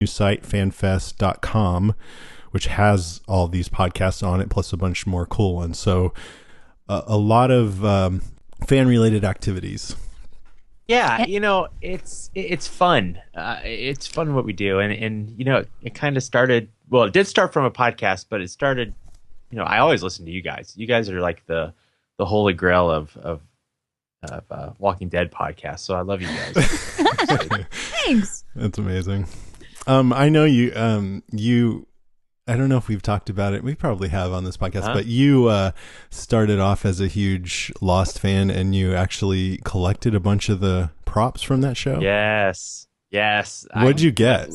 new site, fanfest.com, which has all these podcasts on it, plus a bunch more cool ones. So a lot of fan-related activities. Yeah, it's fun. It's fun what we do, and it kind of started. Well, it did start from a podcast, but it started. I always listen to you guys. You guys are like the holy grail of Walking Dead podcasts. So I love you guys. Thanks. That's amazing. I know you. I don't know if we've talked about it. We probably have on this podcast, but you started off as a huge Lost fan, and you actually collected a bunch of the props from that show. Yes. What'd you get?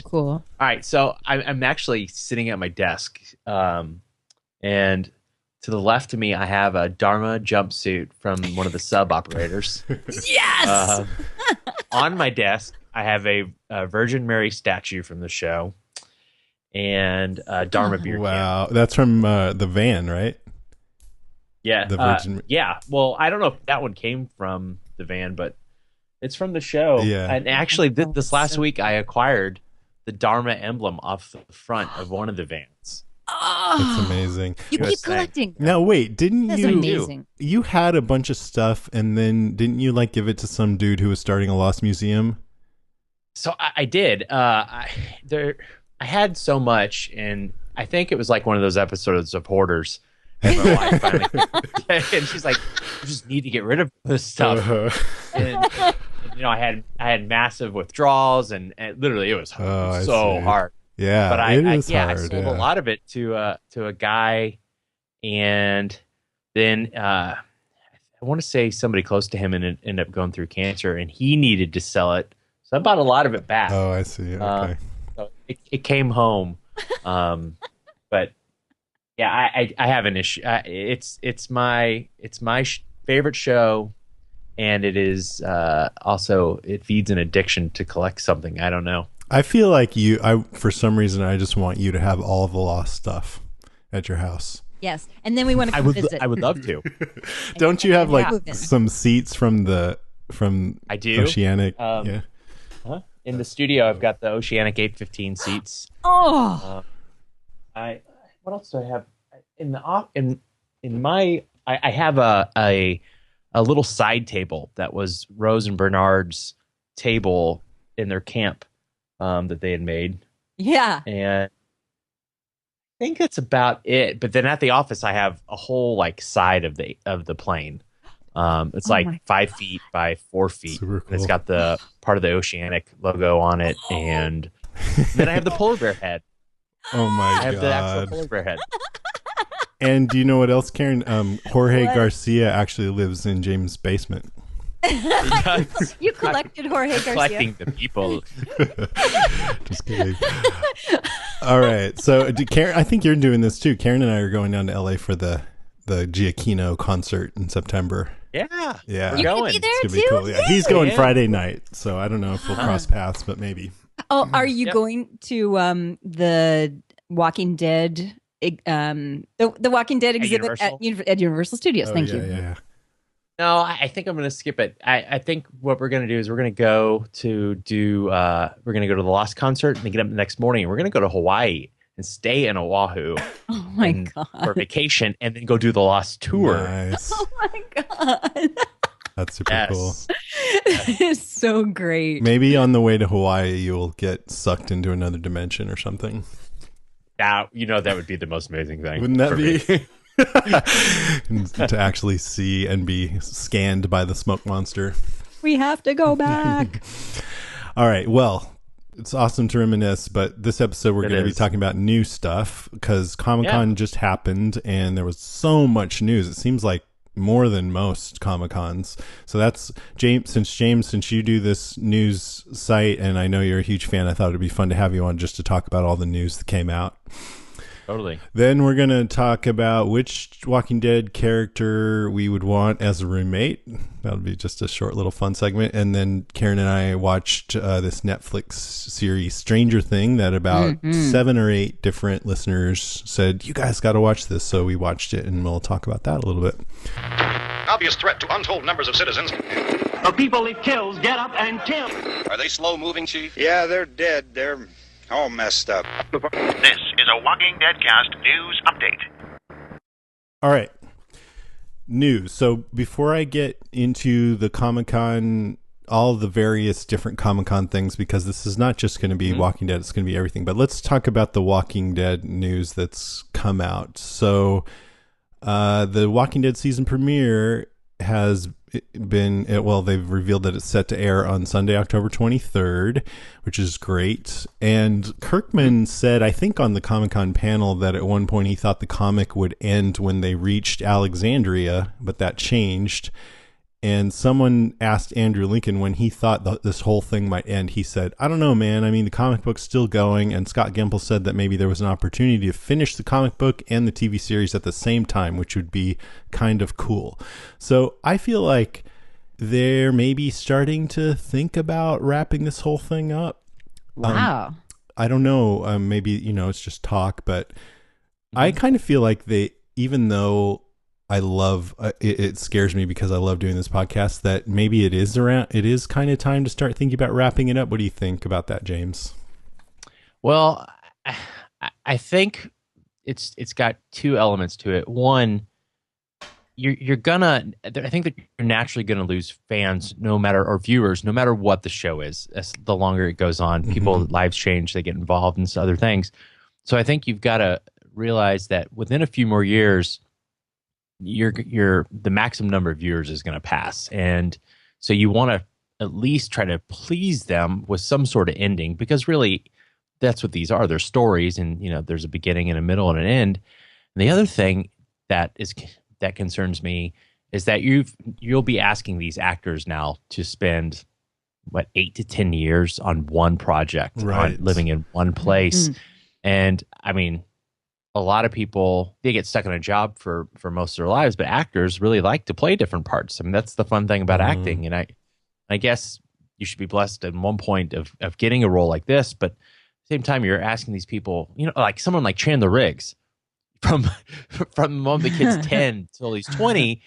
Cool. All right, so I'm actually sitting at my desk, and to the left of me, I have a Dharma jumpsuit from one of the sub operators. Yes. On my desk, I have a Virgin Mary statue from the show. And Dharma beer can. Wow, that's from the van, right? Yeah, the Virgin. Yeah. Well, I don't know if that one came from the van, but it's from the show. Yeah. And actually, this last week, I acquired the Dharma emblem off the front of one of the vans. Oh, That's amazing. You keep collecting. Now, wait, didn't That's you? amazing. You had a bunch of stuff, and then didn't you give it to some dude who was starting a lost museum? So I did. I had so much, and I think it was like one of those episodes of Hoarders. And my wife finally, and she's like, "You just need to get rid of this stuff." And I had massive withdrawals, and literally it was so hard. Yeah, but I sold a lot of it to a guy, and then I want to say somebody close to him, and it ended up going through cancer, and he needed to sell it, so I bought a lot of it back. Oh, I see. Okay. So it came home, but yeah, I have an issue. It's my favorite show, and it is also it feeds an addiction to collect something. I don't know. I feel like for some reason, I just want you to have all of the lost stuff at your house. Yes, and then we want to come visit. I would love to. Don't you have some seats from I do. Oceanic? Yeah. In the studio, I've got the Oceanic 815 seats. Oh. What else do I have I have a little side table that was Rose and Bernard's table in their camp that they had made. Yeah. And I think that's about it. But then at the office, I have a whole side of the plane. It's 5 feet by 4 feet. Super cool. It's got the part of the Oceanic logo on it, and then I have the polar bear head. Oh my god! I have the actual polar bear head. And do you know what else, Karen? Jorge Garcia actually lives in James' basement. You collected Jorge Garcia. Collecting the people. Just kidding. All right. So, Karen, I think you're doing this too. Karen and I are going down to LA for the Giacchino concert in September. Yeah. Yeah. You can be there too? Cool. Yeah. He's going Friday night, so I don't know if we'll cross paths, but maybe. Oh, are you going to the Walking Dead? The Walking Dead exhibit at Universal Studios. Thank you. Yeah. No, I think I'm going to skip it. I think what we're going to do is we're going to go to the Lost concert and then get up the next morning. And we're going to go to Hawaii and stay in Oahu. Oh my god! For vacation, and then go do the Lost tour. Nice. Oh my god! That's super cool. It's so great. Maybe on the way to Hawaii, you'll get sucked into another dimension or something. Now, that would be the most amazing thing. Wouldn't that be? To actually see and be scanned by the smoke monster. We have to go back. All right. Well, it's awesome to reminisce, but this episode we're going to be talking about new stuff because Comic-Con just happened and there was so much news. It seems like more than most Comic-Cons. So that's James, since you do this news site and I know you're a huge fan, I thought it'd be fun to have you on just to talk about all the news that came out. Totally. Then we're going to talk about which Walking Dead character we would want as a roommate. That'll be just a short little fun segment. And then Karen and I watched this Netflix series, Stranger Thing, that about 7 or 8 different listeners said, you guys got to watch this. So we watched it, and we'll talk about that a little bit. Obvious threat to untold numbers of citizens. The people it kills get up and kill. Are they slow-moving, Chief? Yeah, they're dead. They're All messed up. This is a Walking Dead Cast news update. All right. News. So before I get into the Comic-Con, all the various different Comic-Con things, because this is not just going to be Walking Dead, it's going to be everything. But let's talk about the Walking Dead news that's come out. So the Walking Dead season premiere has been, well, they've revealed that it's set to air on Sunday, October 23rd, which is great. And Kirkman said, I think on the Comic-Con panel, that at one point he thought the comic would end when they reached Alexandria, but that changed. And someone asked Andrew Lincoln when he thought this whole thing might end. He said, I don't know, man. I mean, the comic book's still going. And Scott Gimple said that maybe there was an opportunity to finish the comic book and the TV series at the same time, which would be kind of cool. So I feel like they're maybe starting to think about wrapping this whole thing up. Wow. I don't know. Maybe, it's just talk, but I kind of feel like they, even though I love it scares me because I love doing this podcast, that maybe it is kind of time to start thinking about wrapping it up. What do you think about that, James? Well, I think it's got two elements to it. One, I think that you're naturally gonna lose fans or viewers no matter what the show is. As the longer it goes on, people lives change, they get involved in other things. So I think you've got to realize that within a few more years, the maximum number of viewers is going to pass, and so you want to at least try to please them with some sort of ending, because really that's what these are. They're stories, and there's a beginning and a middle and an end. And the other thing that concerns me is that you'll be asking these actors now to spend 8 to 10 years on one project, right, on living in one place. And I mean, a lot of people, they get stuck in a job for most of their lives, but actors really like to play different parts. I mean, that's the fun thing about acting. And I guess you should be blessed at one point of getting a role like this, but at the same time, you're asking these people, like someone like Chandler Riggs, from the moment the kid's 10 till he's 20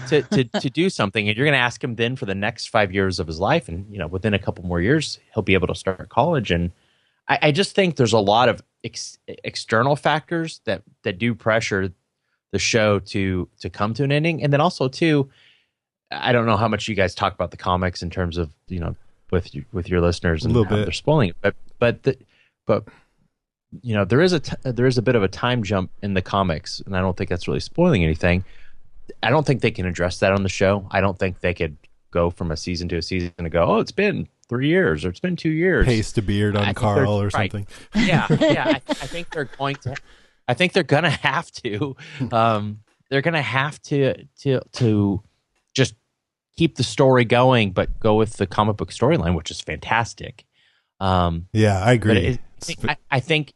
to do something, and you're going to ask him then for the next 5 years of his life, and within a couple more years he'll be able to start college. And I just think there's a lot of external factors that do pressure the show to come to an ending. And then also too, I don't know how much you guys talk about the comics in terms of with your listeners and how they're spoiling it, but there is a bit of a time jump in the comics, and I don't think that's really spoiling anything. I don't think they can address that on the show. I don't think they could go from a season to a season and go, oh, it's been 3 years or it's been 2 years. Paste a beard on Carl or something. Yeah. I think they're going to. I think they're gonna have to. They're gonna have to just keep the story going, but go with the comic book storyline, which is fantastic. Yeah, I agree. I think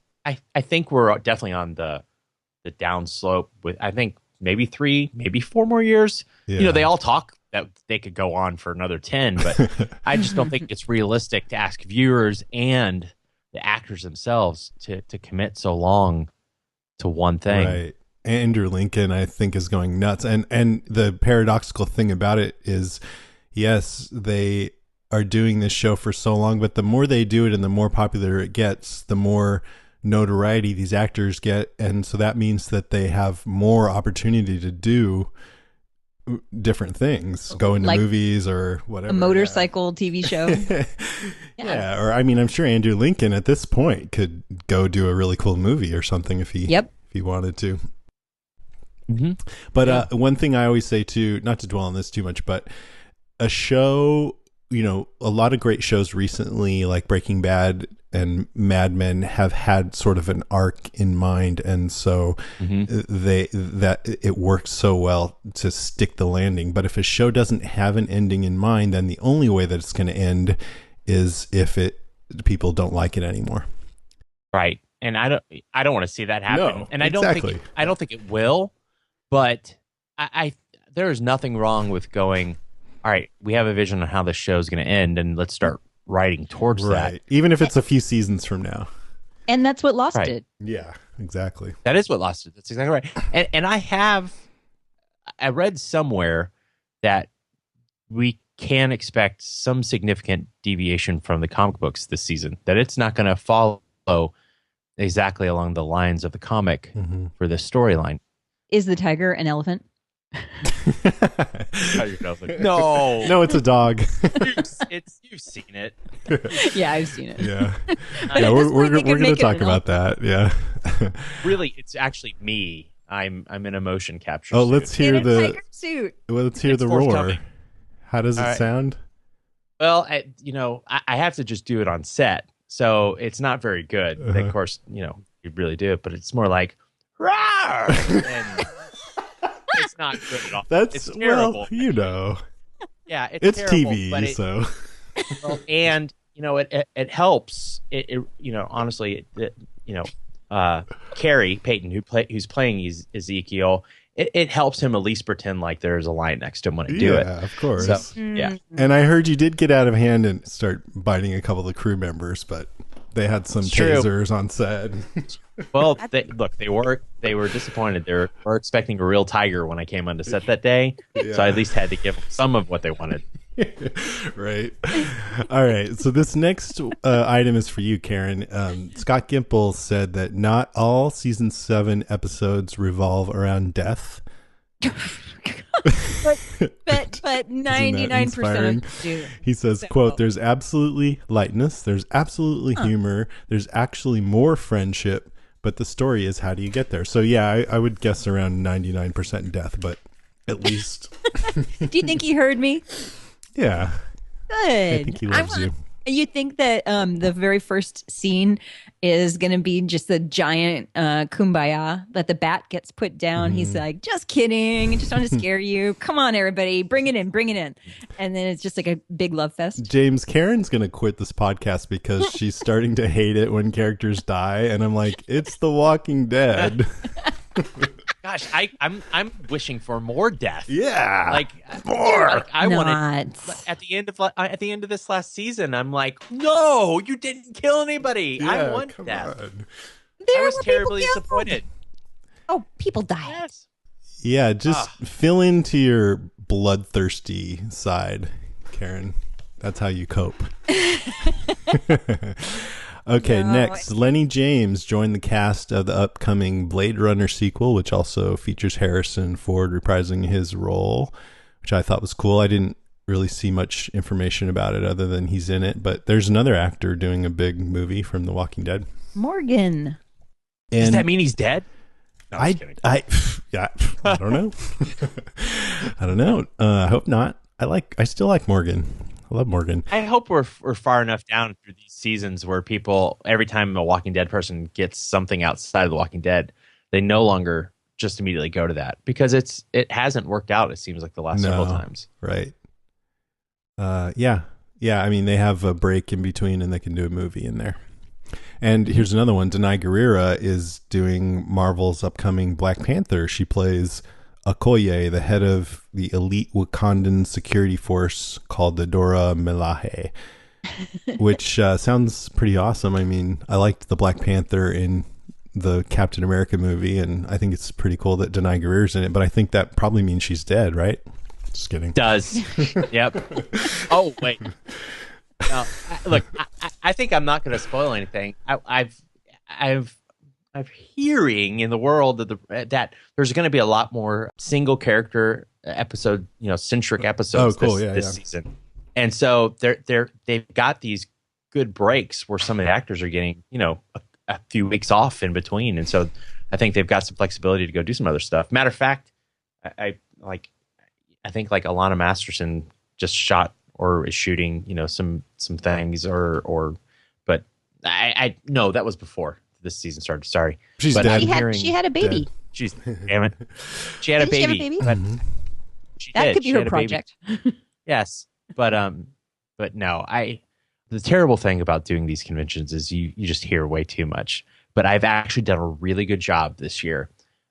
we're definitely on the down slope. With I think maybe 3, maybe 4 more years. Yeah. They all talk that they could go on for another 10, but I just don't think it's realistic to ask viewers and the actors themselves to commit so long to one thing. Right. Andrew Lincoln, I think, is going nuts. And the paradoxical thing about it is, yes, they are doing this show for so long, but the more they do it and the more popular it gets, the more notoriety these actors get. And so that means that they have more opportunity to do different things, go into movies or whatever. A motorcycle TV show. Yeah. Or I mean, I'm sure Andrew Lincoln at this point could go do a really cool movie or something if he wanted to. But one thing I always say too, not to dwell on this too much, but a show, a lot of great shows recently, like Breaking Bad and Mad Men, have had sort of an arc in mind, and so it works so well to stick the landing. But if a show doesn't have an ending in mind, then the only way that it's going to end is if people don't like it anymore. Right, and I don't want to see that happen. No, and exactly. I don't think it will. But I there is nothing wrong with going, all right, we have a vision on how this show is going to end, and let's start writing towards that. Even if it's a few seasons from now. And that's what Lost did. Yeah, exactly. That is what Lost did. That's exactly right. And I read somewhere that we can expect some significant deviation from the comic books this season, that it's not going to follow follow exactly along the lines of the comic for this storyline. Is the tiger an elephant? No, it's a dog. You've seen it. Yeah, I've seen it. Yeah, we're going to talk about that. Yeah, really, it's actually me. I'm in a motion capture. Oh, let's hear the tiger suit. Well, let's hear the roar. How does it sound? Well, I have to just do it on set, so it's not very good. Of course, you really do it, but it's more like roar. And it's not good at all. It's terrible. Well, yeah, it's terrible, TV, but so. And it helps. Honestly, Carrie Payton, who's playing Ezekiel, it helps him at least pretend like there's a lion next to him when I do it. Yeah, of course. So, yeah. And I heard you did get out of hand and start biting a couple of the crew members, but they had some tasers on set. Well, they were disappointed. They were expecting a real tiger when I came onto set that day, so I at least had to give them some of what they wanted. Right. All right. So this next item is for you, Karen. Scott Gimple said that not all season 7 episodes revolve around death. but 99% do. He says, quote, "There's absolutely lightness, there's absolutely humor, there's actually more friendship, but the story is how do you get there?" So yeah, I would guess around 99% death, but at least. Do you think he heard me? Yeah. Good. I think he loves you. You think that the very first scene is going to be just a giant kumbaya that the bat gets put down. He's like, just kidding. I just want to scare you. Come on, everybody. Bring it in. Bring it in. And then it's just like a big love fest. James, Karen's going to quit this podcast because she's starting to hate it when characters die. And I'm like, it's The Walking Dead. Gosh, I'm wishing for more death. Yeah, like more. Like I wanted at the end of this last season. I'm like, no, you didn't kill anybody. Yeah, I want death. I was terribly disappointed. Oh, people die. Yes. Yeah, just fill into your bloodthirsty side, Karen. That's how you cope. Okay, next, Lenny James joined the cast of the upcoming Blade Runner sequel, which also features Harrison Ford reprising his role, which I thought was cool. I didn't really see much information about it other than he's in it, but there's another actor doing a big movie from The Walking Dead. Morgan. And does that mean he's dead? No, I don't know. I don't know. I hope not. I still like Morgan. I love Morgan. I hope we're far enough down through these seasons where people, every time a Walking Dead person gets something outside of The Walking Dead, they no longer just immediately go to that, because it hasn't worked out. It seems like the last several times. Right. Yeah. I mean, they have a break in between, and they can do a movie in there. And here's another one. Danai Gurira is doing Marvel's upcoming Black Panther. She plays Okoye, the head of the elite Wakandan security force called the Dora Milaje, which sounds pretty awesome. I mean, I liked the Black Panther in the Captain America movie, and I think it's pretty cool that Danai Gurira's in it, but I think that probably means she's dead, right? Just kidding. Does. Yep. Oh, wait. No, look, I think I'm not going to spoil anything. I'm hearing in the world that there's going to be a lot more single character episode, centric episodes this season. And so they've got these good breaks where some of the actors are getting, a few weeks off in between. And so I think they've got some flexibility to go do some other stuff. Matter of fact, I think like Alana Masterson just shot or is shooting, some things but I no, that was before this season started. Sorry. She's but dead. She had a baby. She's damn it. She had a baby. She have a baby? But that could be her project. Yes. But no, the terrible thing about doing these conventions is you just hear way too much. But I've actually done a really good job this year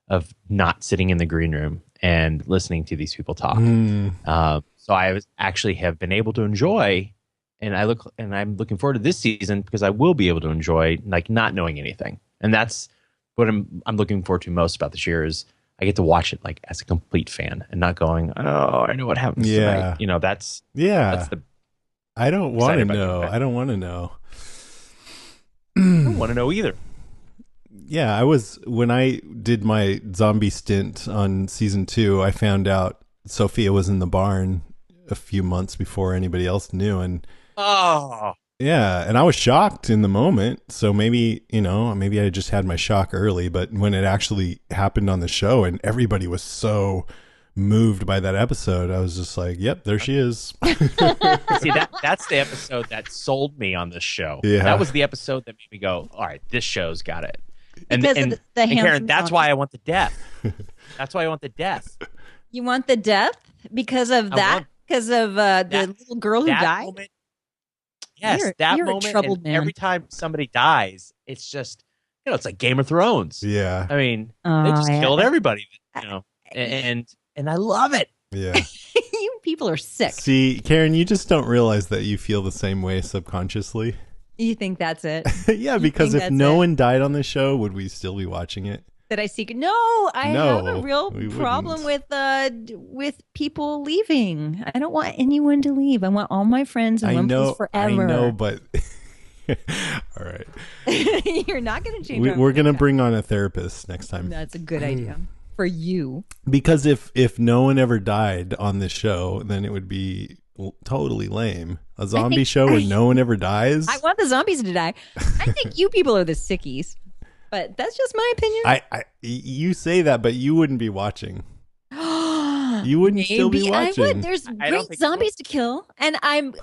of not sitting in the green room and listening to these people talk. So I actually have been able to enjoy, and I'm looking forward to this season because I will be able to enjoy like not knowing anything. And that's what I'm looking forward to most about this year is I get to watch it like as a complete fan and not going, oh, I know what happens tonight. That's the I don't want to know. I don't want to know. I don't want to know either. Yeah, when I did my zombie stint on season 2, I found out Sophia was in the barn a few months before anybody else knew. And oh, yeah, and I was shocked in the moment. So maybe I just had my shock early, but when it actually happened on the show and everybody was so moved by that episode, I was just like, yep, there she is. See, that's the episode that sold me on this show. Yeah. That was the episode that made me go, all right, this show's got it. And Because and, of the and Karen, handsome that's zombies. why I want the death. That's why I want the death. You want the death because of that? Because of the little girl who that died? moment, yes, You're that a moment. troubled And man. every time somebody dies, it's just, it's like Game of Thrones. Yeah. I mean, Oh, they just yeah. killed everybody, and I love it. Yeah. You people are sick. See, Karen, you just don't realize that you feel the same way subconsciously. You think that's it? Yeah, because think if that's no it? one died on the show, would we still be watching it? That I seek? No, I No, have a real we problem wouldn't. with people leaving. I don't want anyone to leave. I want all my friends in I one know, place forever. I know, but all right. You're not going to change. We're going to bring on a therapist next time. That's a good idea for you. Because if no one ever died on this show, then it would be totally lame. A zombie show where no one ever dies. I want the zombies to die. I think you people are the sickies, but that's just my opinion. You say that, but you wouldn't be watching. You wouldn't still be Maybe I watching. would. There's don't great think zombies to kill, and I'm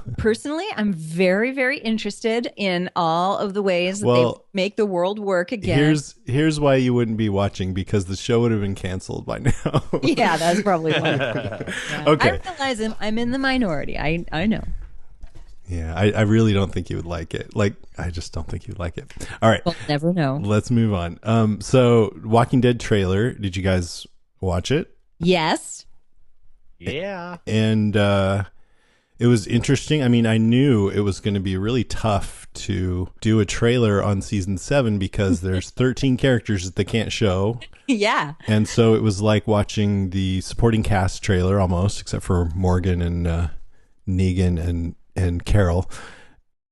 very, very interested in all of the ways that Well, they make the world work again. Here's why you wouldn't be watching, because the show would have been canceled by now. Yeah, that's probably one. Yeah. Okay. I realize I'm in the minority. I know. Yeah, I really don't think you would like it. I just don't think you'd like it. All right, We'll never know. let's move on. So Walking Dead trailer, did you guys watch it? Yes. Yeah. And it was interesting. I mean, I knew it was going to be really tough to do a trailer on season 7 because there's 13 characters that they can't show. Yeah. And so it was like watching the supporting cast trailer almost, except for Morgan and Negan and Carol.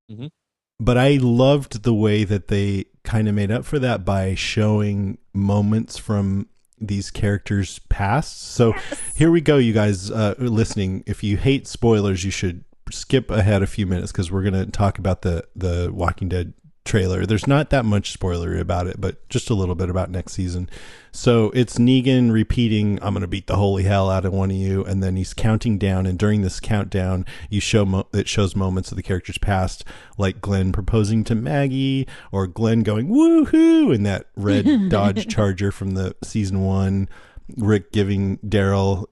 Mhm. But I loved the way that they kind of made up for that by showing moments from these characters' past. So here we go, you guys listening. If you hate spoilers, you should skip ahead a few minutes because we're going to talk about the Walking Dead trailer. There's not that much spoilery about it, but just a little bit about next season. So it's Negan repeating, "I'm going to beat the holy hell out of one of you," and then he's counting down. And during this countdown, it shows moments of the characters' past, like Glenn proposing to Maggie, or Glenn going woohoo in that red Dodge Charger from the season 1. Rick giving little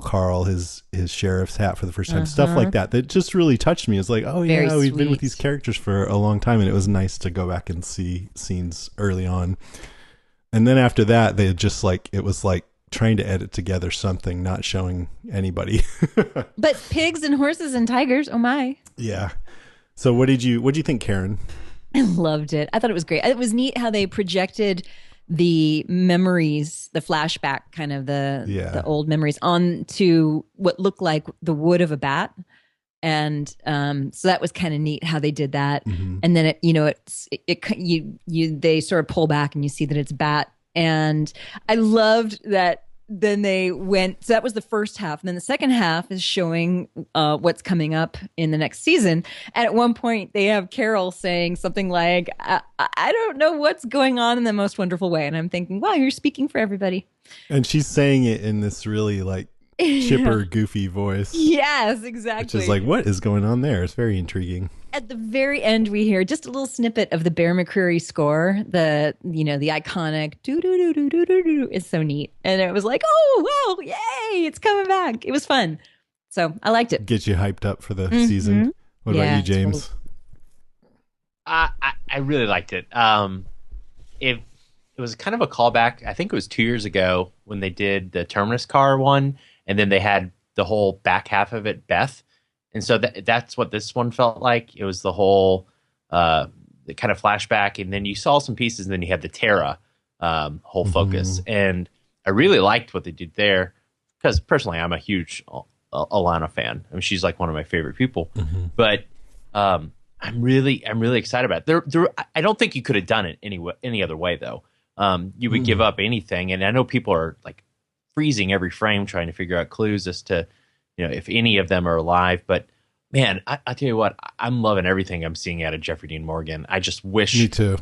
Carl his sheriff's hat for the first time. Stuff like that just really touched me. It's like, oh Very yeah, we've been with sweet. these characters for a long time, and it was nice to go back and see scenes early on. And then after that, they just it was like trying to edit together something, not showing anybody. But pigs and horses and tigers, oh my. Yeah. So what did you think, Karen? I loved it. I thought it was great. It was neat how they projected the memories, the flashback kind of the old memories onto what looked like the wood of a bat. And so that was kind of neat how they did that. Mm-hmm. And then they sort of pull back and you see that it's bat. And I loved that. Then they went, so that was the first half. And then the second half is showing what's coming up in the next season. And at one point, they have Carol saying something like, I don't know what's going on in the most wonderful way. And I'm thinking, wow, you're speaking for everybody. And she's saying it in this really chipper, goofy voice. Yes, exactly. Which is like, what is going on there? It's very intriguing. At the very end, we hear just a little snippet of the Bear McCreary score, the iconic doo doo doo doo doo doo doo. It's so neat, and it was like, oh wow, yay, it's coming back. It was fun, so I liked it. Get you hyped up for the season. What about you, James? I really liked it. It was kind of a callback. I think it was 2 years ago when they did the Terminus car one, and then they had the whole back half of it, Beth. And so that's what this one felt like. It was the whole the kind of flashback, and then you saw some pieces, and then you had the Terra whole focus. And I really liked what they did there because personally, I'm a huge Alana fan. I mean, she's like one of my favorite people. But I'm really excited about it. I don't think you could have done it any other way though. You would give up anything, and I know people are like freezing every frame trying to figure out clues as to, if any of them are alive. But man, I tell you what, I'm loving everything I'm seeing out of Jeffrey Dean Morgan. I just wish, Me too.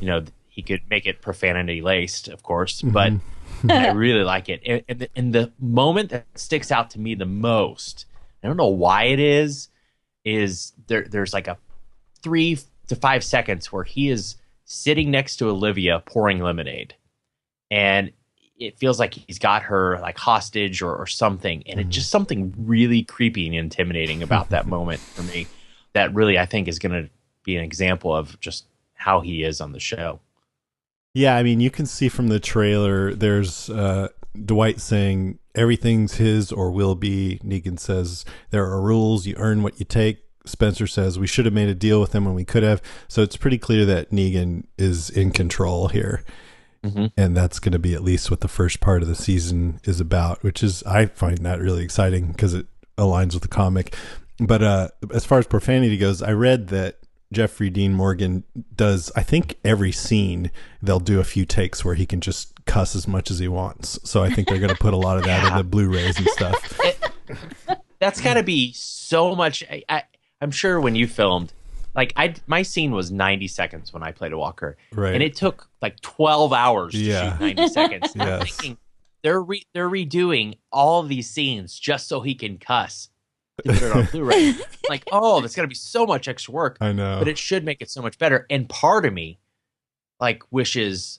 He could make it profanity laced, of course, but I really like it. And the moment that sticks out to me the most, I don't know why it is there's like a 3 to 5 seconds where he is sitting next to Olivia pouring lemonade, and it feels like he's got her like hostage or something, and it's just something really creepy and intimidating about that moment for me that really I think is going to be an example of just how he is on the show. Yeah, I mean, you can see from the trailer, there's Dwight saying everything's his or will be. Negan says there are rules, you earn what you take. Spencer says we should have made a deal with him when we could have. So it's pretty clear that Negan is in control here. And that's going to be at least what the first part of the season is about, which is, I find that really exciting because it aligns with the comic. But as far as profanity goes, I read that Jeffrey Dean Morgan does, I think every scene they'll do a few takes where he can just cuss as much as he wants. So I think they're going to put a lot of that in the Blu-rays and stuff. That's got to be so much. I'm sure when you filmed, like my scene was 90 seconds when I played a Walker, right? And it took like 12 hours to shoot 90 seconds. Yes. I'm thinking they're redoing all of these scenes just so he can cuss to put it on Blu-ray. Like, oh, that's got to be so much extra work. I know, but it should make it so much better. And part of me, like, wishes,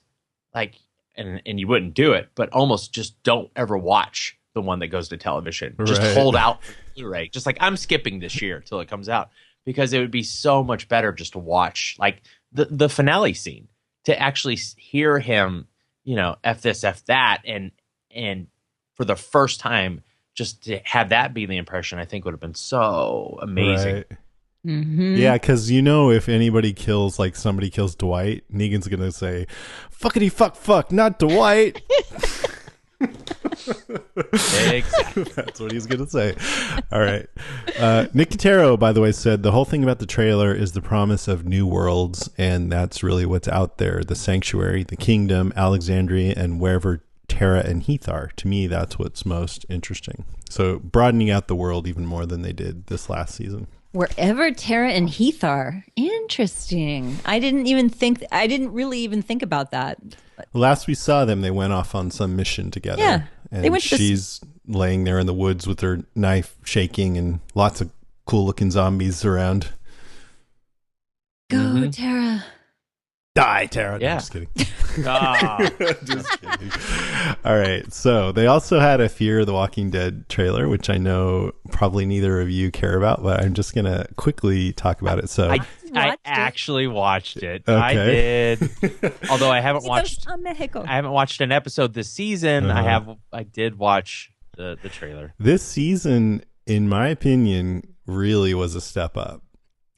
like, and you wouldn't do it, but almost just don't ever watch the one that goes to television. Just hold out for Blu-ray. Just like, I'm skipping this year till it comes out, because it would be so much better just to watch like the finale scene, to actually hear him, F this, F that. And for the first time, just to have that be the impression, I think would have been so amazing. Right. Yeah, because if anybody kills, like somebody kills Dwight, Negan's going to say, fuckity fuck, not Dwight. Exactly. That's what he's gonna say. All right. Nick Cotero, by the way, said the whole thing about the trailer is the promise of new worlds, and that's really what's out there: the Sanctuary, the Kingdom, Alexandria, and wherever Tara and Heath are. To me, that's what's most interesting. So broadening out the world even more than they did this last season. Wherever Tara and Heath are. Interesting. I didn't really even think about that. Last we saw them, they went off on some mission together. Yeah. And they went she's laying there in the woods with her knife shaking and lots of cool looking zombies around. Go, Tara. Die, Tara. Yeah. No, just kidding. Just kidding. All right. So they also had a Fear of the Walking Dead trailer, which I know probably neither of you care about, but I'm just going to quickly talk about it. So I actually watched it. Okay. I did. Although I haven't watched Mexico. I haven't watched an episode this season. I did watch the trailer. This season, in my opinion, really was a step up.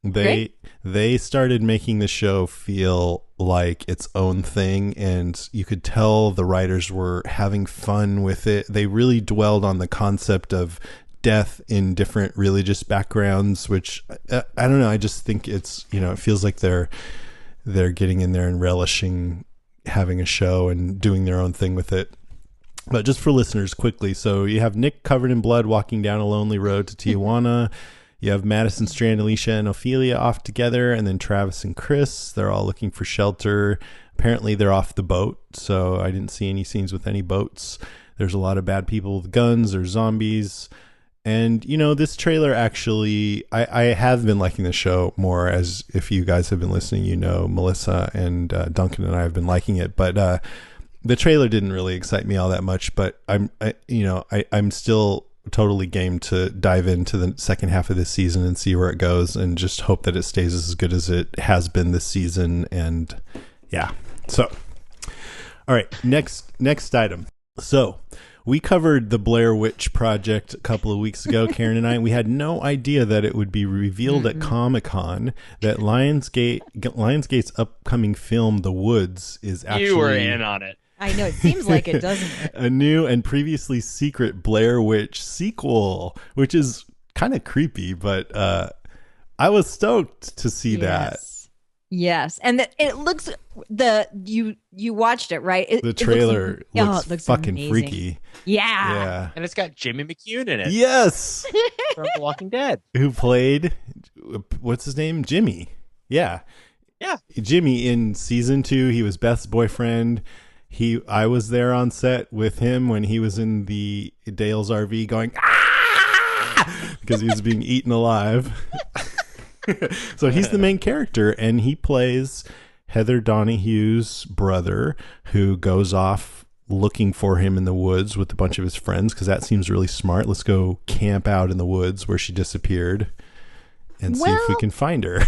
They started making the show feel like its own thing, and you could tell the writers were having fun with it. They really dwelled on the concept of death in different religious backgrounds, which I don't know. I just think it's, it feels like they're getting in there and relishing having a show and doing their own thing with it. But just for listeners quickly, so you have Nick covered in blood walking down a lonely road to Tijuana. You have Madison, Strand, Alicia, and Ophelia off together, and then Travis and Chris. They're all looking for shelter. Apparently, they're off the boat, so I didn't see any scenes with any boats. There's a lot of bad people with guns or zombies. And, this trailer actually, I have been liking the show more, as if you guys have been listening, Melissa and Duncan and I have been liking it. But the trailer didn't really excite me all that much, but I'm still totally game to dive into the second half of this season and see where it goes, and just hope that it stays as good as it has been this season. And yeah, so all right, next item. So we covered the Blair Witch Project a couple of weeks ago, Karen and I. We had no idea that it would be revealed at Comic-Con that Lionsgate's upcoming film The Woods is actually, you were in on it. I know, it seems like it, doesn't it? A new and previously secret Blair Witch sequel, which is kind of creepy, but I was stoked to see that. Yes, and it looks you watched it, right? The trailer looks fucking amazing. freaky. Yeah, and it's got Jimmy McHugh in it. Yes, from The Walking Dead, who played what's his name? Jimmy. Yeah, Jimmy in season 2. He was Beth's boyfriend. I was there on set with him when he was in the Dale's RV going because he was being eaten alive. So he's the main character, and he plays Heather Donahue's brother, who goes off looking for him in the woods with a bunch of his friends, because that seems really smart. Let's go camp out in the woods where she disappeared and see if we can find her.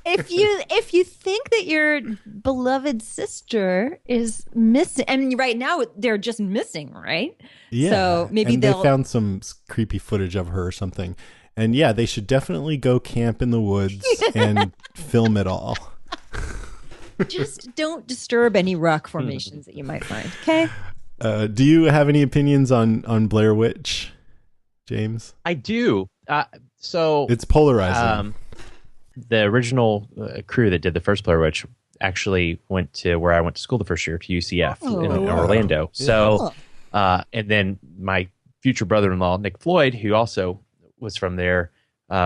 If you think that your beloved sister is missing, I mean, right now they're just missing, right? Yeah. So maybe they found some creepy footage of her or something. And yeah, they should definitely go camp in the woods and film it all. Just don't disturb any rock formations that you might find. Okay. Do you have any opinions on Blair Witch, James? I do. So it's polarizing. The original crew that did the first Blair Witch actually went to where I went to school the first year, to UCF in Orlando. Yeah. So, and then my future brother-in-law, Nick Floyd, who also was from there,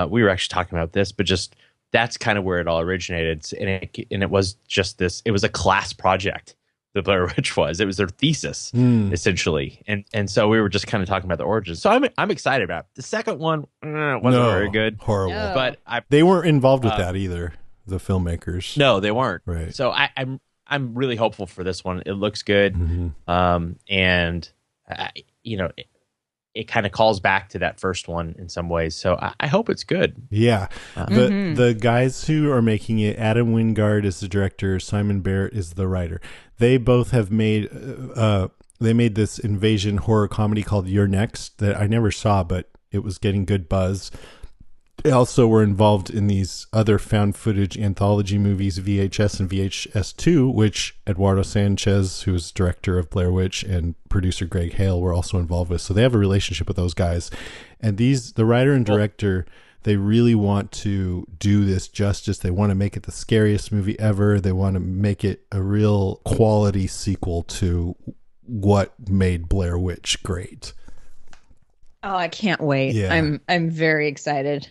we were actually talking about this, but just that's kind of where it all originated. And it was just this, it was a class project. The Blair Witch was. It was their thesis, essentially. And so we were just kind of talking about the origins. So I'm excited about it. The second one wasn't very good. Horrible. No. But they weren't involved with that either, the filmmakers. No, they weren't. Right. So I'm really hopeful for this one. It looks good. And it kind of calls back to that first one in some ways. So I hope it's good. Yeah. The guys who are making it, Adam Wingard is the director, Simon Barrett is the writer. They both have made they made this invasion horror comedy called You're Next that I never saw, but it was getting good buzz. They also were involved in these other found footage anthology movies, VHS and VHS2, which Eduardo Sanchez, who is director of Blair Witch, and producer Greg Hale were also involved with. So they have a relationship with those guys. And the writer and director, they really want to do this justice. They want to make it the scariest movie ever. They want to make it a real quality sequel to what made Blair Witch great. Oh, I can't wait. Yeah. I'm very excited.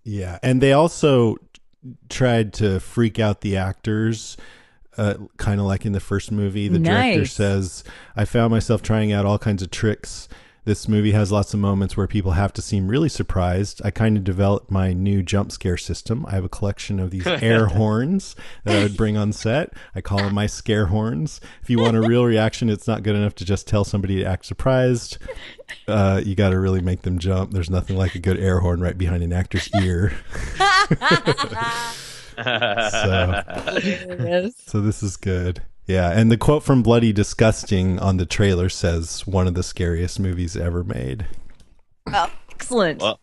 Yeah, and they also tried to freak out the actors, kind of like in the first movie. The director says, I found myself trying out all kinds of tricks. This movie has lots of moments where people have to seem really surprised. I kind of developed my new jump scare system. I have a collection of these air horns that I would bring on set. I call them my scare horns. If you want a real reaction, it's not good enough to just tell somebody to act surprised. You got to really make them jump. There's nothing like a good air horn right behind an actor's ear. So this is good. Yeah, and the quote from Bloody Disgusting on the trailer says one of the scariest movies ever made. Oh, excellent. Well,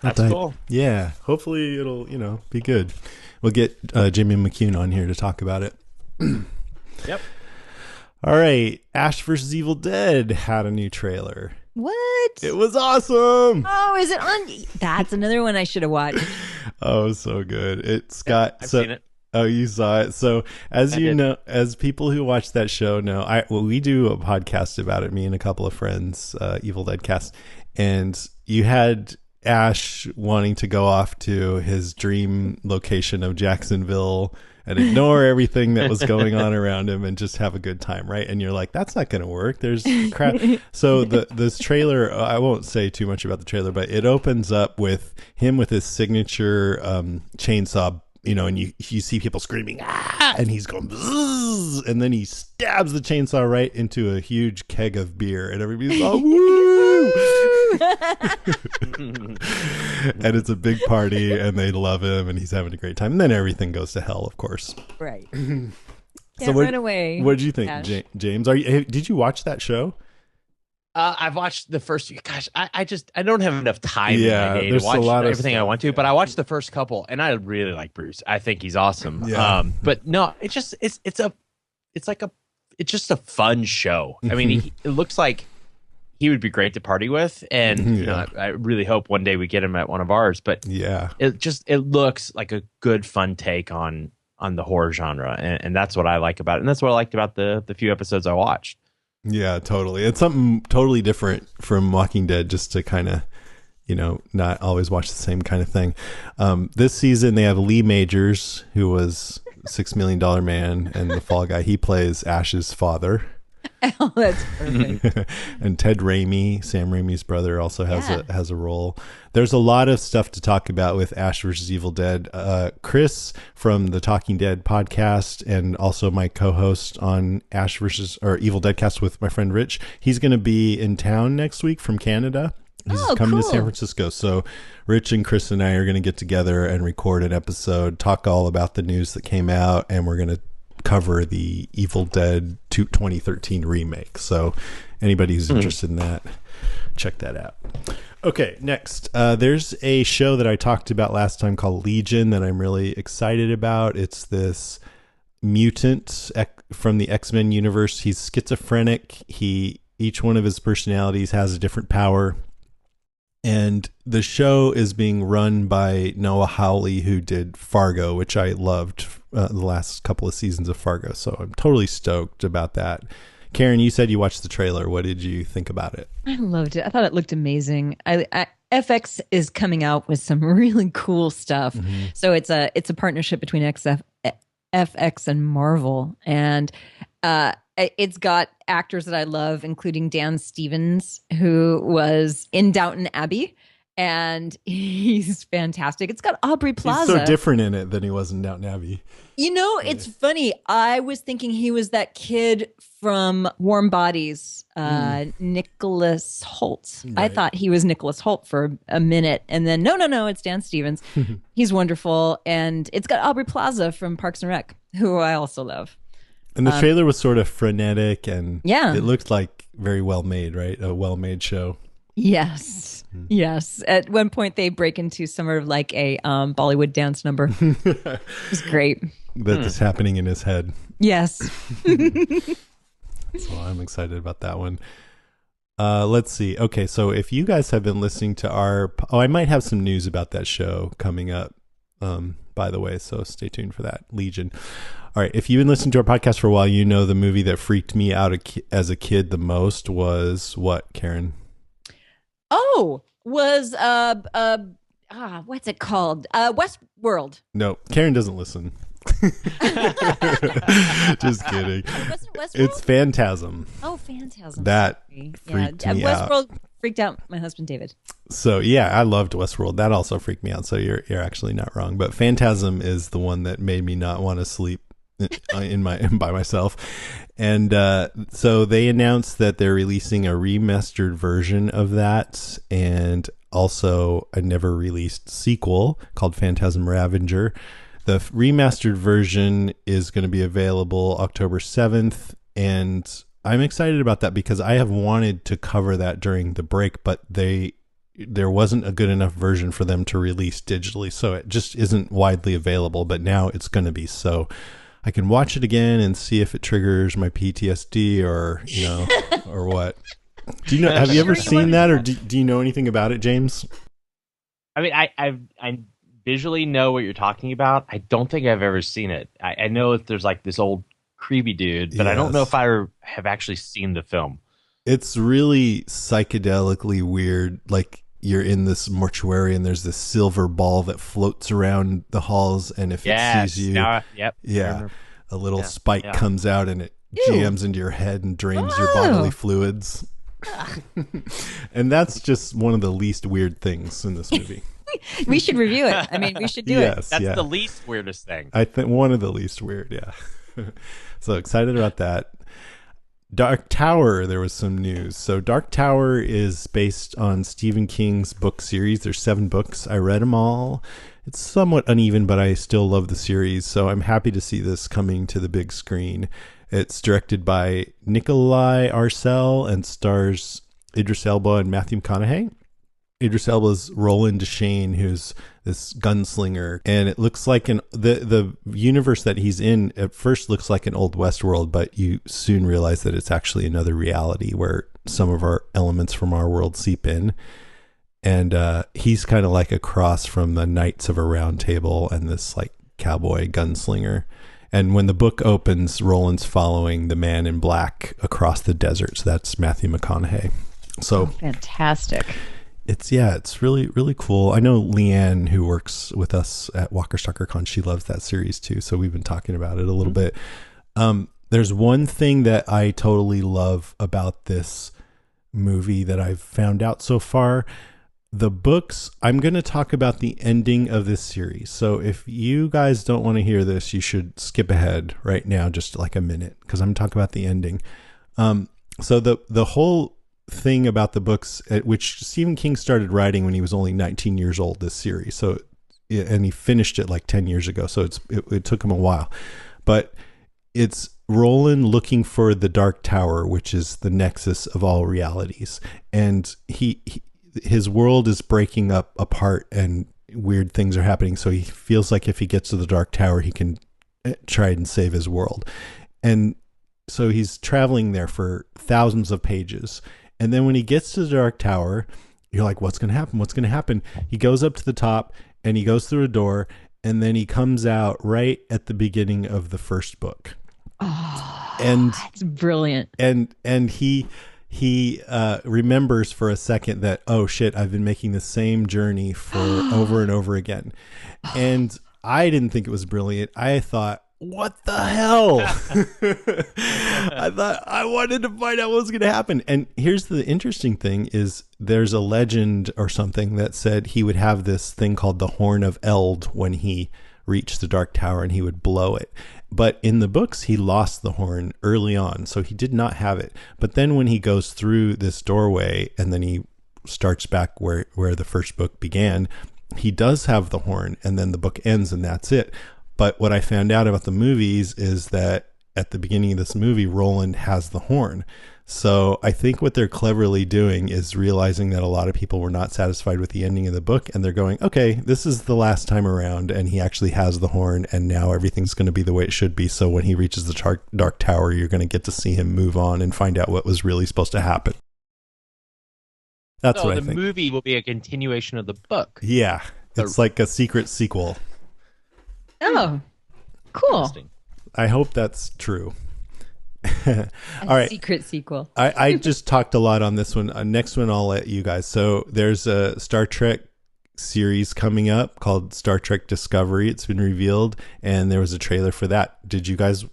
that's cool. Yeah, hopefully it'll, be good. We'll get Jimmy McHugh on here to talk about it. Yep. All right, Ash vs. Evil Dead had a new trailer. What? It was awesome. Oh, is it on? That's another one I should have watched. Oh, it was so good. It's got... I've seen it. Oh, you saw it. So as you know, as people who watch that show know, we do a podcast about it, me and a couple of friends, Evil Dead Cast. And you had Ash wanting to go off to his dream location of Jacksonville and ignore everything that was going on around him and just have a good time, right? And you're like, that's not going to work. There's crap. So this trailer, I won't say too much about the trailer, but it opens up with him with his signature chainsaw, and you see people screaming, ah, and he's going, bzzz, and then he stabs the chainsaw right into a huge keg of beer, and everybody's all, woo! And it's a big party, and they love him, and he's having a great time. And then everything goes to hell, of course. Right. So run away. What did you think, James? Did you watch that show? I've watched the first. Gosh, I don't have enough time in my day to watch everything I want to. But I watched the first couple, and I really like Bruce. I think he's awesome. Yeah. But no, it's just a fun show. I mean, it looks like he would be great to party with, and you know, I really hope one day we get him at one of ours. But it looks like a good fun take on the horror genre, and that's what I like about it, and that's what I liked about the few episodes I watched. Yeah, totally. It's something totally different from Walking Dead, just to kind of, you know, not always watch the same kind of thing. This season they have Lee Majors, who was $6 Million Man and the Fall Guy. He plays Ash's father. Oh, that's perfect. And Ted Raimi, Sam Raimi's brother, also has a role. There's a lot of stuff to talk about with Ash versus Evil Dead. Chris from the Talking Dead podcast, and also my co-host on Ash versus Evil Dead cast with my friend Rich. He's going to be in town next week from Canada. He's coming to San Francisco. So Rich and Chris and I are going to get together and record an episode, talk all about the news that came out, and we're going to cover the Evil Dead 2013 remake. So anybody who's interested in that, check that out. Okay, next. There's a show that I talked about last time called Legion that I'm really excited about. It's this mutant from the X-Men universe. He's schizophrenic. Each one of his personalities has a different power. And the show is being run by Noah Hawley, who did Fargo, which I loved, the last couple of seasons of Fargo. So I'm totally stoked about that. Karen, you said you watched the trailer. What did you think about it? I loved it. I thought it looked amazing. FX is coming out with some really cool stuff. Mm-hmm. So it's a partnership between FX and Marvel, and it's got actors that I love, including Dan Stevens, who was in Downton Abbey, and he's fantastic. It's got Aubrey Plaza. He's so different in it than he was in Downton Abbey. You know, it's funny. I was thinking he was that kid from Warm Bodies, Nicholas Hoult. Right. I thought he was Nicholas Hoult for a minute, and then no, it's Dan Stevens. He's wonderful, and it's got Aubrey Plaza from Parks and Rec, who I also love. And the trailer was sort of frenetic, and it looked like very well made, right? A well made show. Yes. Yes. At one point, they break into sort of like a Bollywood dance number. It was great. That's happening in his head. Yes. So I'm excited about that one. Let's see. Okay, so if you guys have been listening to I might have some news about that show coming up, by the way, so stay tuned for that. Legion. All right, if you've been listening to our podcast for a while, you know the movie that freaked me out as a kid the most was what, Karen? Oh, was what's it called? Westworld. No, Karen doesn't listen. Just kidding. It's Phantasm. Oh, Phantasm. That freaked me out. Westworld freaked out my husband David. So yeah, I loved Westworld. That also freaked me out. So you're actually not wrong. But Phantasm is the one that made me not want to sleep by myself. And so they announced that they're releasing a remastered version of that, and also a never released sequel called Phantasm Ravager. The remastered version is going to be available October 7th, and I'm excited about that because I have wanted to cover that during the break, but there wasn't a good enough version for them to release digitally, so it just isn't widely available, but now it's going to be. So I can watch it again and see if it triggers my PTSD or, or what. Do you know? Have you ever seen that, or do you know anything about it, James? I mean, I visually know what you're talking about. I don't think I've ever seen it. I know that there's like this old creepy dude, but I don't know if I have actually seen the film. It's really psychedelically weird. Like you're in this mortuary and there's this silver ball that floats around the halls, and if it sees you, a little spike comes out and it jams into your head and drains your bodily fluids. And that's just one of the least weird things in this movie. We should review it. I mean, we should do it. That's the least weirdest thing. I think one of the least weird, yeah. So excited about that. Dark Tower, there was some news. So Dark Tower is based on Stephen King's book series. There's 7 books. I read them all. It's somewhat uneven, but I still love the series. So I'm happy to see this coming to the big screen. It's directed by Nikolai Arcel and stars Idris Elba and Matthew McConaughey. Idris Elba's Roland Deschain, who's this gunslinger, and it looks like the universe that he's in at first looks like an old West world, but you soon realize that it's actually another reality where some of our elements from our world seep in. And he's kind of like a cross from the Knights of a Round Table and this like cowboy gunslinger. And when the book opens, Roland's following the man in black across the desert. So that's Matthew McConaughey. So fantastic. It's really, really cool. I know Leanne, who works with us at Walker Stalker Con, she loves that series too. So we've been talking about it a little bit. There's one thing that I totally love about this movie that I've found out so far. The books, I'm going to talk about the ending of this series. So if you guys don't want to hear this, you should skip ahead right now, just like a minute, because I'm talking about the ending. So the whole thing about the books, which Stephen King started writing when he was only 19 years old, this series. So, and he finished it like 10 years ago. So it took him a while, but it's Roland looking for the Dark Tower, which is the nexus of all realities. And his world is breaking up apart and weird things are happening. So he feels like if he gets to the Dark Tower, he can try and save his world. And so he's traveling there for thousands of pages. And then when he gets to the Dark Tower, you're like, what's going to happen? What's going to happen? He goes up to the top and he goes through a door, and then he comes out right at the beginning of the first book. Oh, and that's brilliant. And he remembers for a second that, oh shit, I've been making the same journey for over and over again. And I didn't think it was brilliant. I thought, what the hell? I thought I wanted to find out what was going to happen. And here's the interesting thing is there's a legend or something that said he would have this thing called the Horn of Eld when he reached the Dark Tower, and he would blow it. But in the books, he lost the horn early on, so he did not have it. But then when he goes through this doorway and then he starts back where the first book began, he does have the horn, and then the book ends and that's it. But what I found out about the movies is that at the beginning of this movie, Roland has the horn. So I think what they're cleverly doing is realizing that a lot of people were not satisfied with the ending of the book, and they're going, okay, this is the last time around, and he actually has the horn, and now everything's going to be the way it should be. So when he reaches the Dark Tower, you're going to get to see him move on and find out what was really supposed to happen. That's what I think. The movie will be a continuation of the book. Yeah, it's like a secret sequel. Oh, cool. I hope that's true. All right. Secret sequel. I just talked a lot on this one. Next one, I'll let you guys. So there's a Star Trek series coming up called Star Trek Discovery. It's been revealed, and there was a trailer for that. Did you guys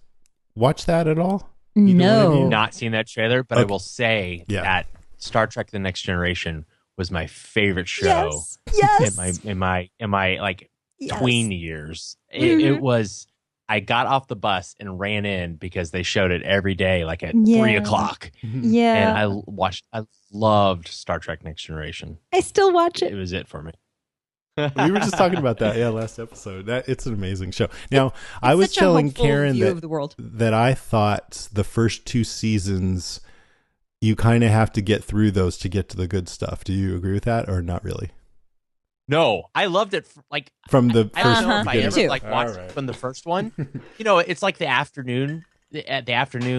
watch that at all? No. Not seen that trailer, but okay. I will say that Star Trek: The Next Generation was my favorite show. Yes. In my like tween years. It was. I got off the bus and ran in because they showed it every day, like at 3 o'clock. Yeah. And I loved Star Trek Next Generation. I still watch it. It was it for me. We were just talking about that, last episode. It's an amazing show. Now, I was telling Karen that I thought the first 2 seasons, you kind of have to get through those to get to the good stuff. Do you agree with that, or not really? No, I loved it. From the I first don't know if I ever watched right. from the first one. It's like the afternoon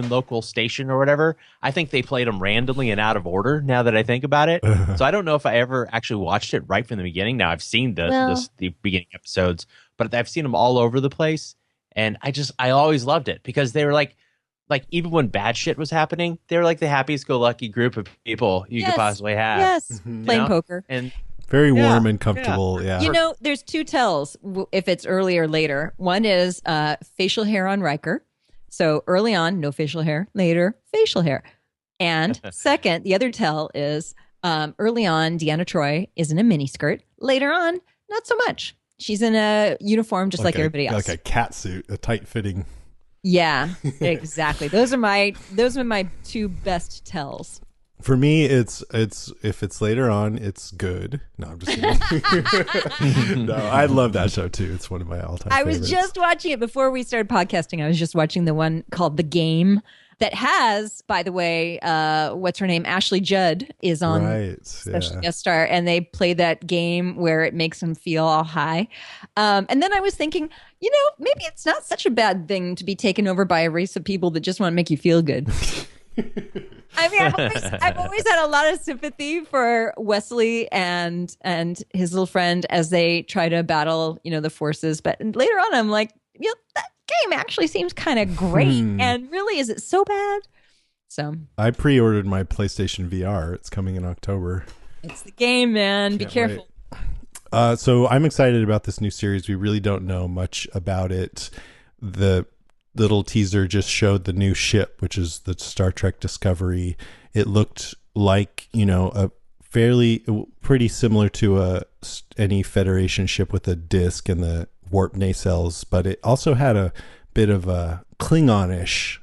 local station or whatever. I think they played them randomly and out of order. Now that I think about it, so I don't know if I ever actually watched it right from the beginning. Now I've seen the beginning episodes, but I've seen them all over the place, and I always loved it because they were like even when bad shit was happening, they were like the happiest-go-lucky group of people you could possibly have. Yes, playing poker and. Very warm and comfortable. Yeah. There's 2 tells if it's early or later. One is facial hair on Riker. So early on, no facial hair. Later, facial hair. And second, the other tell is early on, Deanna Troi is in a miniskirt. Later on, not so much. She's in a uniform just like everybody else. Like a cat suit, a tight fitting. Yeah, exactly. Those are my 2 best tells. For me, it's if it's later on, it's good. No, I'm just kidding. No, I love that show too. It's one of my all-time favorites. I was just watching it before we started podcasting. I was just watching the one called The Game that has, by the way, what's her name? Ashley Judd is on special guest star, and they play that game where it makes them feel all high. And then I was thinking, maybe it's not such a bad thing to be taken over by a race of people that just want to make you feel good. I mean, I've always had a lot of sympathy for Wesley and his little friend as they try to battle, the forces. But later on, I'm like, that game actually seems kind of great. And really, is it so bad? So I pre-ordered my PlayStation VR. It's coming in October. It's the game, man. Be careful. So I'm excited about this new series. We really don't know much about it. The little teaser just showed the new ship, which is the Star Trek Discovery. It looked like, a pretty similar to any Federation ship with a disc and the warp nacelles, but it also had a bit of a Klingon-ish,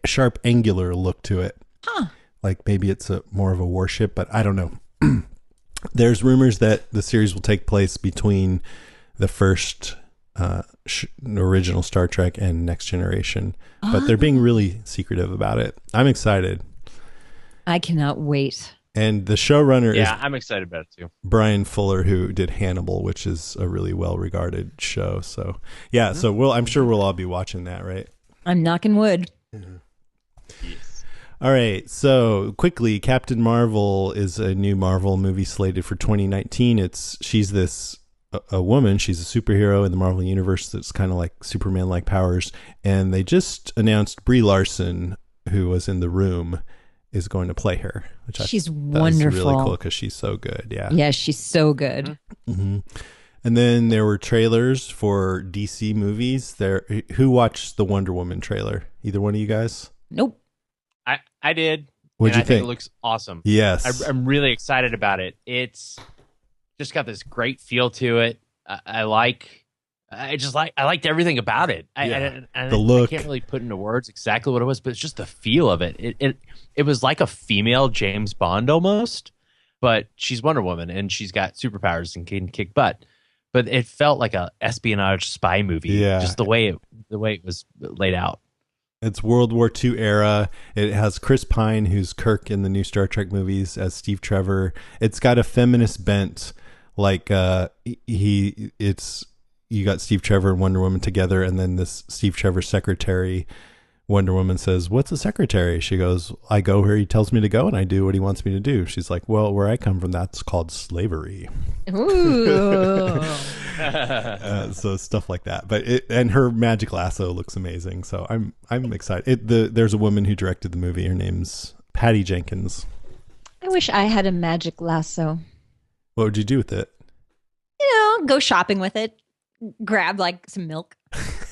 sharp, angular look to it. Huh. Like maybe it's more of a warship, but I don't know. There's rumors that the series will take place between the first original Star Trek and Next Generation, but they're being really secretive about it. I'm excited. I cannot wait. And the showrunner is I'm excited about it too. Brian Fuller, who did Hannibal, which is a really well-regarded show. So so I'm sure we'll all be watching that, right? I'm knocking wood. Yes. All right, so quickly, Captain Marvel is a new Marvel movie slated for 2019. She's this a woman. She's a superhero in the Marvel universe that's kind of like Superman-like powers. And they just announced Brie Larson, who was in The Room, is going to play her. Which she's wonderful. Really cool because she's so good. Yeah. Yeah, she's so good. Mm-hmm. And then there were trailers for DC movies. Who watched the Wonder Woman trailer? Either one of you guys? Nope. I did. What'd you think? It looks awesome. Yes. I'm really excited about it. It's just got this great feel to it. I liked everything about it. The look. I can't really put into words exactly what it was, but it's just the feel of it. It was like a female James Bond almost, but she's Wonder Woman and she's got superpowers and can kick butt. But it felt like a espionage spy movie. Yeah. Just the way it was laid out. It's World War II era. It has Chris Pine, who's Kirk in the new Star Trek movies, as Steve Trevor. It's got a feminist bent, like you got Steve Trevor and Wonder Woman together, and then this Steve Trevor secretary, Wonder Woman, says, "What's a secretary?" She goes, "I go where he tells me to go, and I do what he wants me to do." She's like, "Well, where I come from, that's called slavery." Ooh. So stuff like that. But and her magic lasso looks amazing. So I'm excited. There's a woman who directed the movie. Her name's Patty Jenkins. I wish I had a magic lasso. What would you do with it? Go shopping with it. Grab like some milk.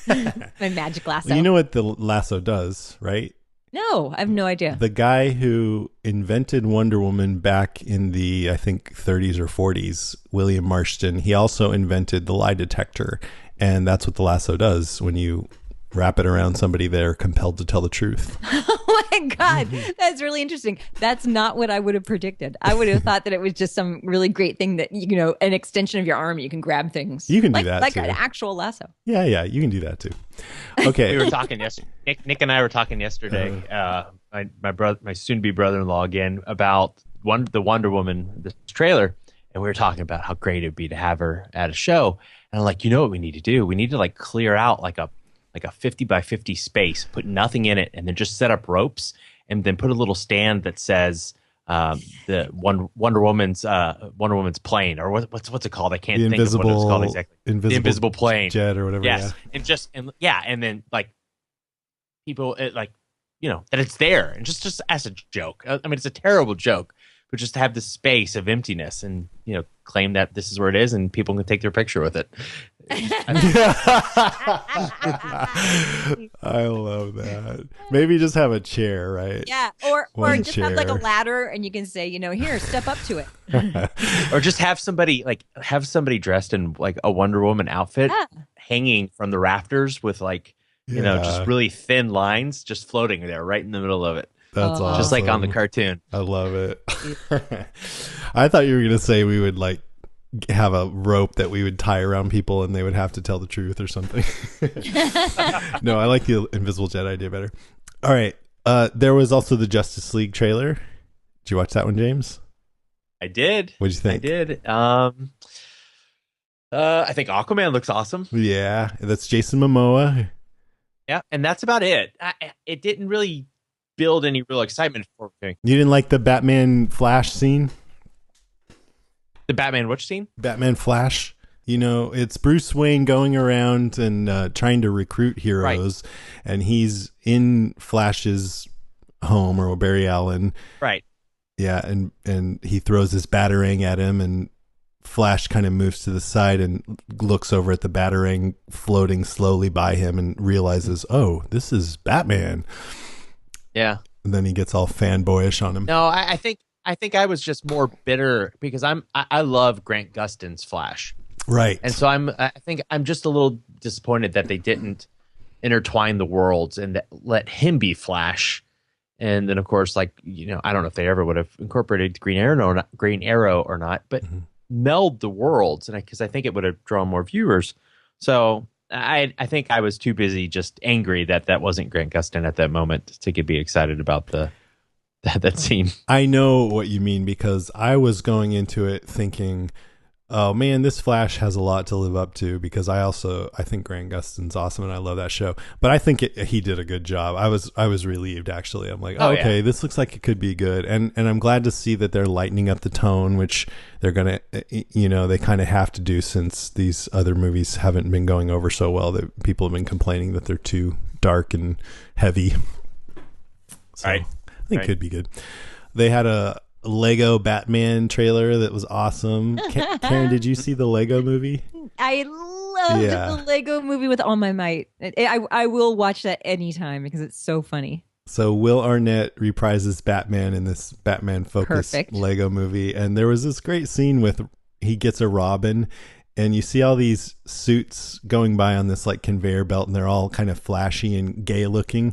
My magic lasso. Well, you know what the lasso does, right? No, I have no idea. The guy who invented Wonder Woman back in the, I think, 30s or 40s, William Marston, he also invented the lie detector. And that's what the lasso does. When you wrap it around somebody, they're compelled to tell the truth. Oh my God. That's really interesting. That's not what I would have predicted. I would have thought that it was just some really great thing that, an extension of your arm, you can grab things. You can do that like too. An actual lasso. Yeah, you can do that too. Okay. We were talking yesterday. Nick and I were talking yesterday. My soon-to-be brother-in-law again about the Wonder Woman, this trailer, and we were talking about how great it would be to have her at a show. And I'm like, what we need to do? We need to clear out like a 50 by 50 space, put nothing in it, and then just set up ropes, and then put a little stand that says the Wonder Woman's plane, or what's it called? I can't think of what it's called exactly. The invisible plane, jet, or whatever. Yes, yeah. and then people that it's there, and just as a joke. I mean, it's a terrible joke, but just to have this space of emptiness, and claim that this is where it is, and people can take their picture with it. I love that. Maybe just have a chair, right? Yeah, or just have like a ladder, and you can say, here, step up to it. Or just have somebody dressed in like a Wonder Woman outfit, hanging from the rafters with just really thin lines just floating there right in the middle of it. That's awesome. Just like on the cartoon. I love it. I thought you were gonna say we would have a rope that we would tie around people and they would have to tell the truth or something. No, I like the invisible jet idea better. All right. There was also the Justice League trailer. Did you watch that one, James? I did. What'd you think? I did. I think Aquaman looks awesome. Yeah, that's Jason Momoa. Yeah, and that's about it. It didn't really build any real excitement for me. You didn't like the Batman Flash scene? The Batman which scene? Batman Flash. You know, it's Bruce Wayne going around and trying to recruit heroes, right. And he's in Flash's home, or Barry Allen. Right. Yeah, and he throws his Batarang at him, and Flash kind of moves to the side and looks over at the Batarang floating slowly by him and realizes, oh, this is Batman. Yeah. And then he gets all fanboyish on him. No, I think I was just more bitter because I love Grant Gustin's Flash. Right. And so I think I'm just a little disappointed that they didn't intertwine the worlds and let him be Flash. And then, of course, like, you know, I don't know if they ever would have incorporated Green Arrow or not, but meld the worlds, and because I think it would have drawn more viewers. So I think I was too busy just angry that wasn't Grant Gustin at that moment to be excited about that scene. I know what you mean, because I was going into it thinking, oh man, this Flash has a lot to live up to, because I think Grant Gustin's awesome and I love that show. But I think he did a good job. I was relieved, actually. I'm like, okay, this looks like it could be good. And I'm glad to see that they're lightening up the tone, which they're going to, you know, they kind of have to do, since these other movies haven't been going over so well, that people have been complaining that they're too dark and heavy. So right. I think it could be good. They had a Lego Batman trailer that was awesome. Karen, did you see the Lego movie? I loved the Lego movie with all my might. I will watch that anytime because it's so funny. So Will Arnett reprises Batman in this Batman-focused Lego movie. And there was this great scene with, he gets a Robin, and you see all these suits going by on this like conveyor belt, and they're all kind of flashy and gay looking.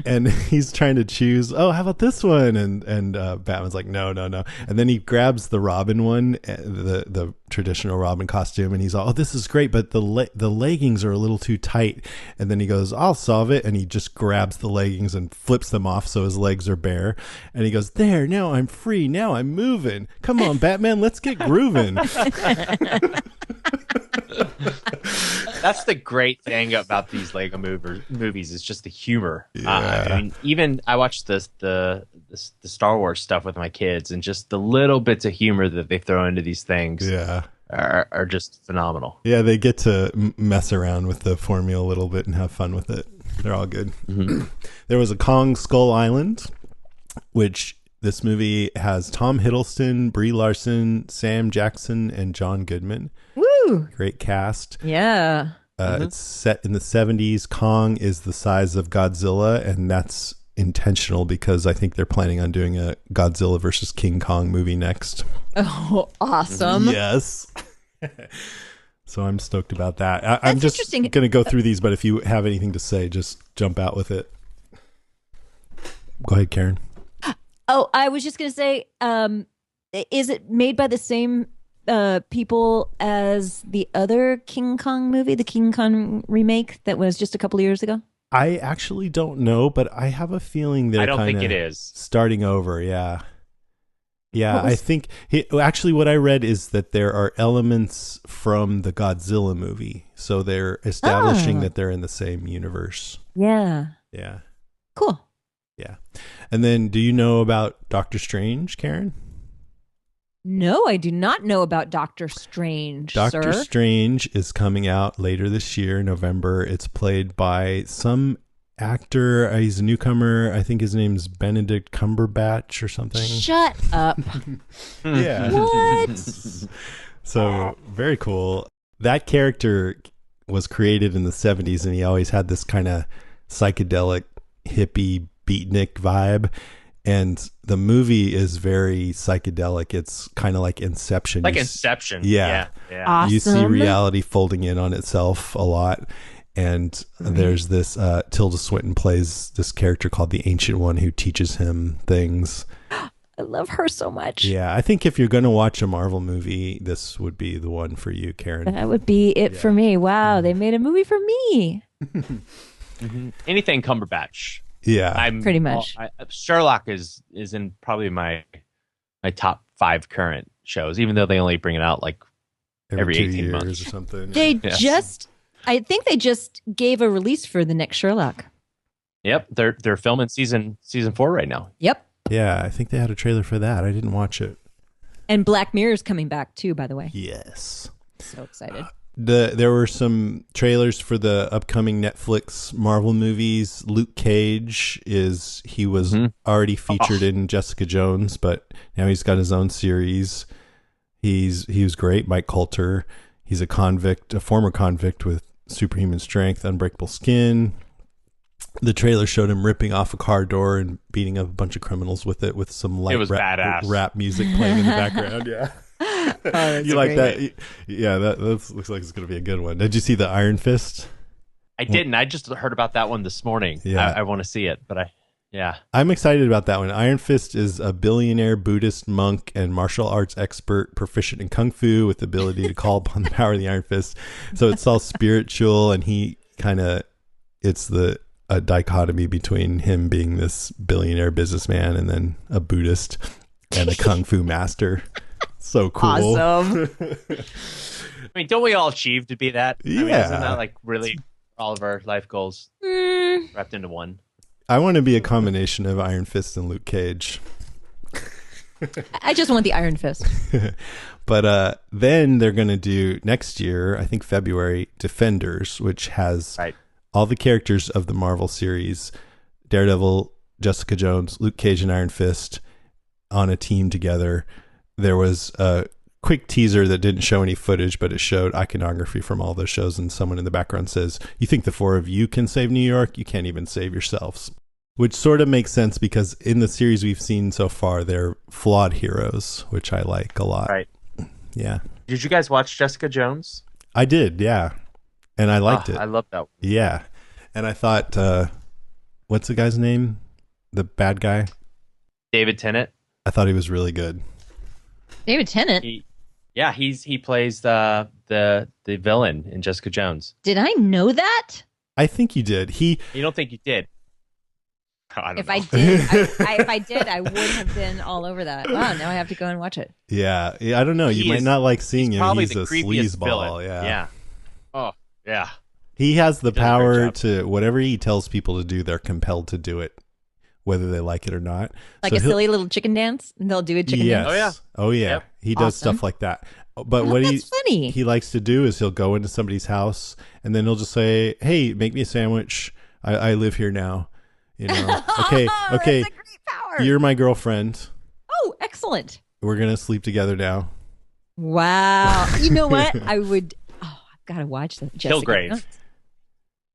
And he's trying to choose, oh, how about this one? And Batman's like, no. And then he grabs the Robin one, the traditional Robin costume, and he's all, oh, this is great, but the leggings are a little too tight. And then he goes, I'll solve it. And he just grabs the leggings and flips them off so his legs are bare. And he goes, there, now I'm free. Now I'm moving. Come on, Batman, let's get grooving. That's the great thing about these Lego movies is just the humor. Yeah. I mean, even I watched the Star Wars stuff with my kids, and just the little bits of humor that they throw into these things are just phenomenal. Yeah, they get to mess around with the formula a little bit and have fun with it. They're all good. Mm-hmm. There was a Kong Skull Island, which this movie has Tom Hiddleston, Brie Larson, Sam Jackson, and John Goodman. Woo! Great cast. Yeah. It's set in the 70s. Kong is the size of Godzilla, and that's intentional because I think they're planning on doing a Godzilla versus King Kong movie next. Oh, awesome. Yes. So I'm stoked about that. I'm just going to go through these, but if you have anything to say, just jump out with it. Go ahead, Karen. Oh, I was just going to say, is it made by the same people as the other King Kong movie, the King Kong remake that was just a couple of years ago? I actually don't know, but I have a feeling they're I don't think it is starting over. Yeah. I think actually what I read is that there are elements from the Godzilla movie. So they're establishing that they're in the same universe. Yeah. Yeah. Cool. Yeah. And then do you know about Doctor Strange, Karen? No, I do not know about Doctor Strange, Doctor Strange is coming out later this year, November. It's played by some actor. He's a newcomer. I think his name's Benedict Cumberbatch or something. Shut up. Yeah. What? So, very cool. That character was created in the 70s, and he always had this kind of psychedelic, hippie, beatnik vibe. And the movie is very psychedelic. It's kind of like Inception. Inception. Yeah. Awesome. You see reality folding in on itself a lot. And there's this, Tilda Swinton plays this character called the Ancient One who teaches him things. I love her so much. Yeah, I think if you're going to watch a Marvel movie, this would be the one for you, Karen. That would be it for me. Wow, they made a movie for me. Anything Cumberbatch. Yeah, I'm pretty much. Sherlock is in probably my top 5 current shows, even though they only bring it out like every 2 18 years months or something. They Yes. I think they just gave a release for the next Sherlock. Yep, they're filming season 4 right now. Yep. Yeah, I think they had a trailer for that. I didn't watch it. And Black Mirror is coming back too, by the way. Yes. So excited. There were some trailers for the upcoming Netflix Marvel movies. Luke Cage was already featured in Jessica Jones, but now he's got his own series. He was great. Mike Coulter. He's a former convict with superhuman strength, unbreakable skin. The trailer showed him ripping off a car door and beating up a bunch of criminals with it, with some light rap music playing in the background. Yeah. Oh, you like that? Yeah, that looks like it's going to be a good one. Did you see the Iron Fist? I didn't. I just heard about that one this morning. Yeah. I want to see it, but I'm excited about that one. Iron Fist is a billionaire Buddhist monk and martial arts expert, proficient in kung fu with the ability to call upon the power of the Iron Fist. So it's all spiritual, and it's a dichotomy between him being this billionaire businessman and then a Buddhist and a kung fu master. So cool. Awesome. I mean, don't we all achieve to be that? Yeah. I mean, isn't that like really all of our life goals wrapped into one? I want to be a combination of Iron Fist and Luke Cage. I just want the Iron Fist. But then they're going to do next year, I think February, Defenders, which has all the characters of the Marvel series, Daredevil, Jessica Jones, Luke Cage, and Iron Fist on a team together. There was a quick teaser that didn't show any footage, but it showed iconography from all those shows, and someone in the background says, "You think the 4 of you can save New York? You can't even save yourselves." Which sort of makes sense because in the series we've seen so far, they're flawed heroes, which I like a lot. Right. Yeah. Did you guys watch Jessica Jones? I did, yeah. And I liked it. I love that one. Yeah. And I thought, what's the guy's name? The bad guy? David Tennant. I thought he was really good. David Tennant? He plays the villain in Jessica Jones. Did I know that? I think you did. You don't think you did? If I did, I would have been all over that. Wow, now I have to go and watch it. Yeah, I don't know. You might not like seeing him. He's the a creepiest sleazeball. villain. Yeah. Oh, yeah. He has the He does a great power job. to whatever he tells people to do, they're compelled to do it, whether they like it or not. Like So a silly little chicken dance, and they'll do a chicken Yes. dance. Oh yeah. Yep. He does Awesome. stuff like that. But Oh, what that's funny. he likes to do is he'll go into somebody's house and then he'll just say, "Hey, make me a sandwich. I live here now." You know. Okay. That's a great power. You're my girlfriend. Oh, excellent. We're gonna sleep together now. Wow. You know what? I've got to watch that. Kilgrave.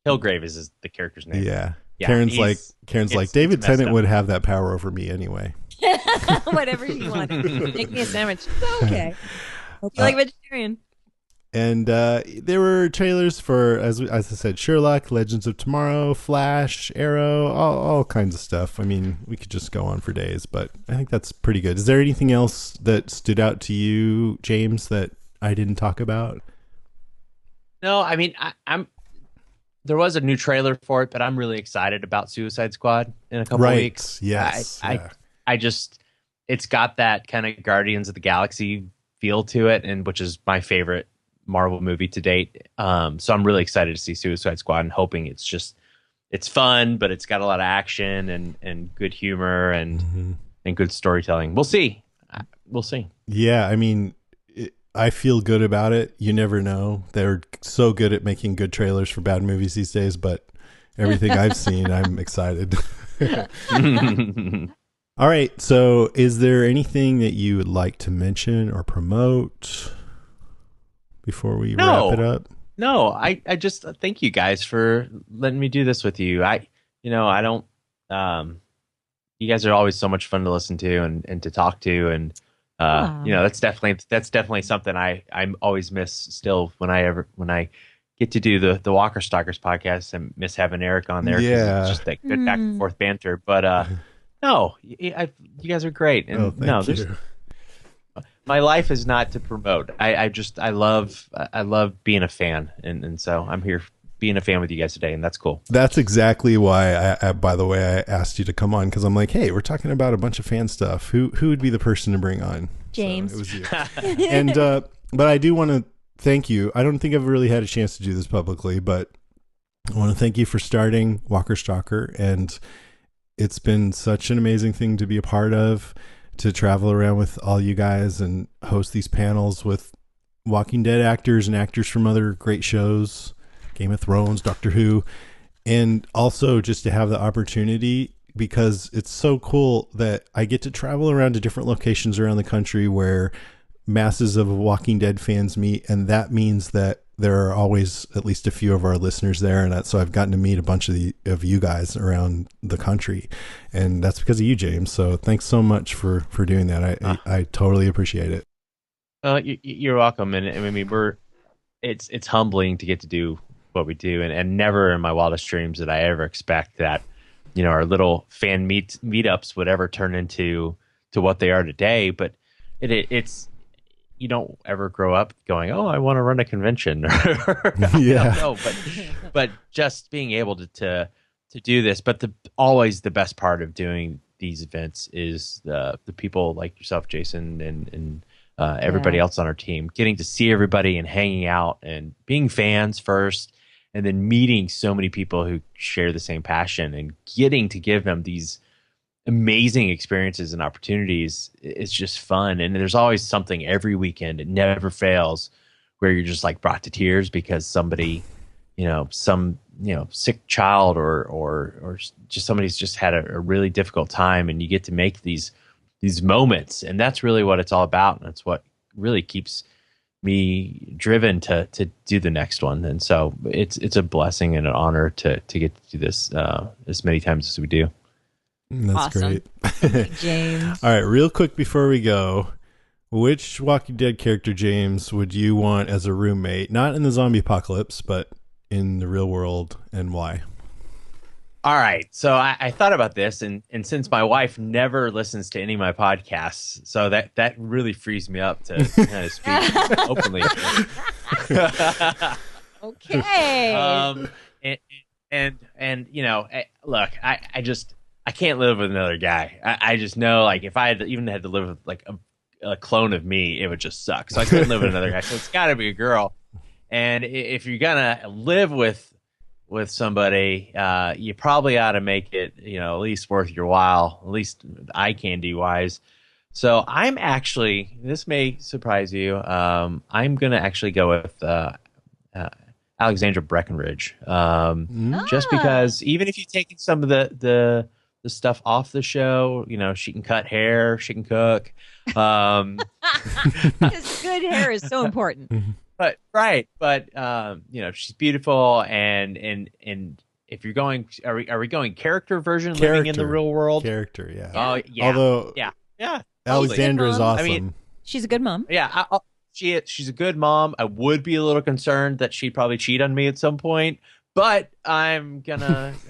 Kilgrave is the character's name. Yeah. Yeah, Karen's like it's David messed Tennant up. would have that power over me anyway. Whatever you want. Make me a sandwich. It's okay. Hope you like vegetarian. And there were trailers for, as I said, Sherlock, Legends of Tomorrow, Flash, Arrow, all kinds of stuff. I mean, we could just go on for days, but I think that's pretty good. Is there anything else that stood out to you, James, that I didn't talk about? No, I mean, I'm. There was a new trailer for it, but I'm really excited about Suicide Squad in a couple weeks. Yes. I just, it's got that kind of Guardians of the Galaxy feel to it, and which is my favorite Marvel movie to date. So I'm really excited to see Suicide Squad and hoping it's fun, but it's got a lot of action and good humor and good storytelling. We'll see. We'll see. Yeah, I mean, I feel good about it. You never know. They're so good at making good trailers for bad movies these days, but everything I've seen, I'm excited. All right. So is there anything that you would like to mention or promote before we wrap it up? No, I just thank you guys for letting me do this with you. I don't, you guys are always so much fun to listen to and to talk to. And, that's definitely something I always miss still when I get to do the Walker Stalkers podcast and miss having Eric on there. 'Cause it's just that good back and forth banter. But, no, you guys are great. And thank you. My life is not to promote. I love being a fan, and so I'm here being a fan with you guys today, and that's cool. That's exactly why by the way, I asked you to come on, because I'm like, hey, we're talking about a bunch of fan stuff. Who would be the person to bring on? James. So it was you. And but I do want to thank you. I don't think I've really had a chance to do this publicly, but I want to thank you for starting Walker Stalker, and it's been such an amazing thing to be a part of, to travel around with all you guys and host these panels with Walking Dead actors and actors from other great shows, Game of Thrones, Doctor Who, and also just to have the opportunity, because it's so cool that I get to travel around to different locations around the country where masses of Walking Dead fans meet, and that means that there are always at least a few of our listeners there, and so I've gotten to meet a bunch of you guys around the country, and that's because of you, James. So thanks so much for doing that. I totally appreciate it. You're welcome, and I mean it's humbling to get to do what we do, and never in my wildest dreams did I ever expect that, you know, our little fan meetups would ever turn into what they are today. But it's you don't ever grow up going, oh, I want to run a convention. Yeah. No, but just being able to do this. But always the best part of doing these events is the people like yourself, Jason, and everybody else on our team, getting to see everybody and hanging out and being fans first, and then meeting so many people who share the same passion and getting to give them these amazing experiences and opportunities. It's just fun, and there's always something every weekend. It never fails where you're just like brought to tears because somebody, some sick child or just somebody's just had a really difficult time, and you get to make these moments, and that's really what it's all about, and that's what really keeps me driven to do the next one. And so it's a blessing and an honor to get to do this as many times as we do. That's awesome. Great. James. All right, real quick before we go, which Walking Dead character, James, would you want as a roommate? Not in the zombie apocalypse, but in the real world, and why? All right. So I thought about this, and since my wife never listens to any of my podcasts, so that really frees me up to kind of speak openly. Okay. And look, I can't live with another guy. I just know, like, if I had to live with like a clone of me, it would just suck. So I couldn't live with another guy. So it's got to be a girl. And if you're gonna live with somebody, you probably ought to make it, at least worth your while, at least eye candy wise. So I'm actually, this may surprise you, I'm gonna actually go with Alexandra Breckenridge, just because even if you've taken some of the stuff off the show, she can cut hair, she can cook. Because good hair is so important. But she's beautiful, and if you're going, are we going character version, living in the real world? Character, yeah. Oh, yeah. Although, yeah. Alexandra is awesome. I mean, she's a good mom. Yeah, she's a good mom. I would be a little concerned that she'd probably cheat on me at some point, but that's who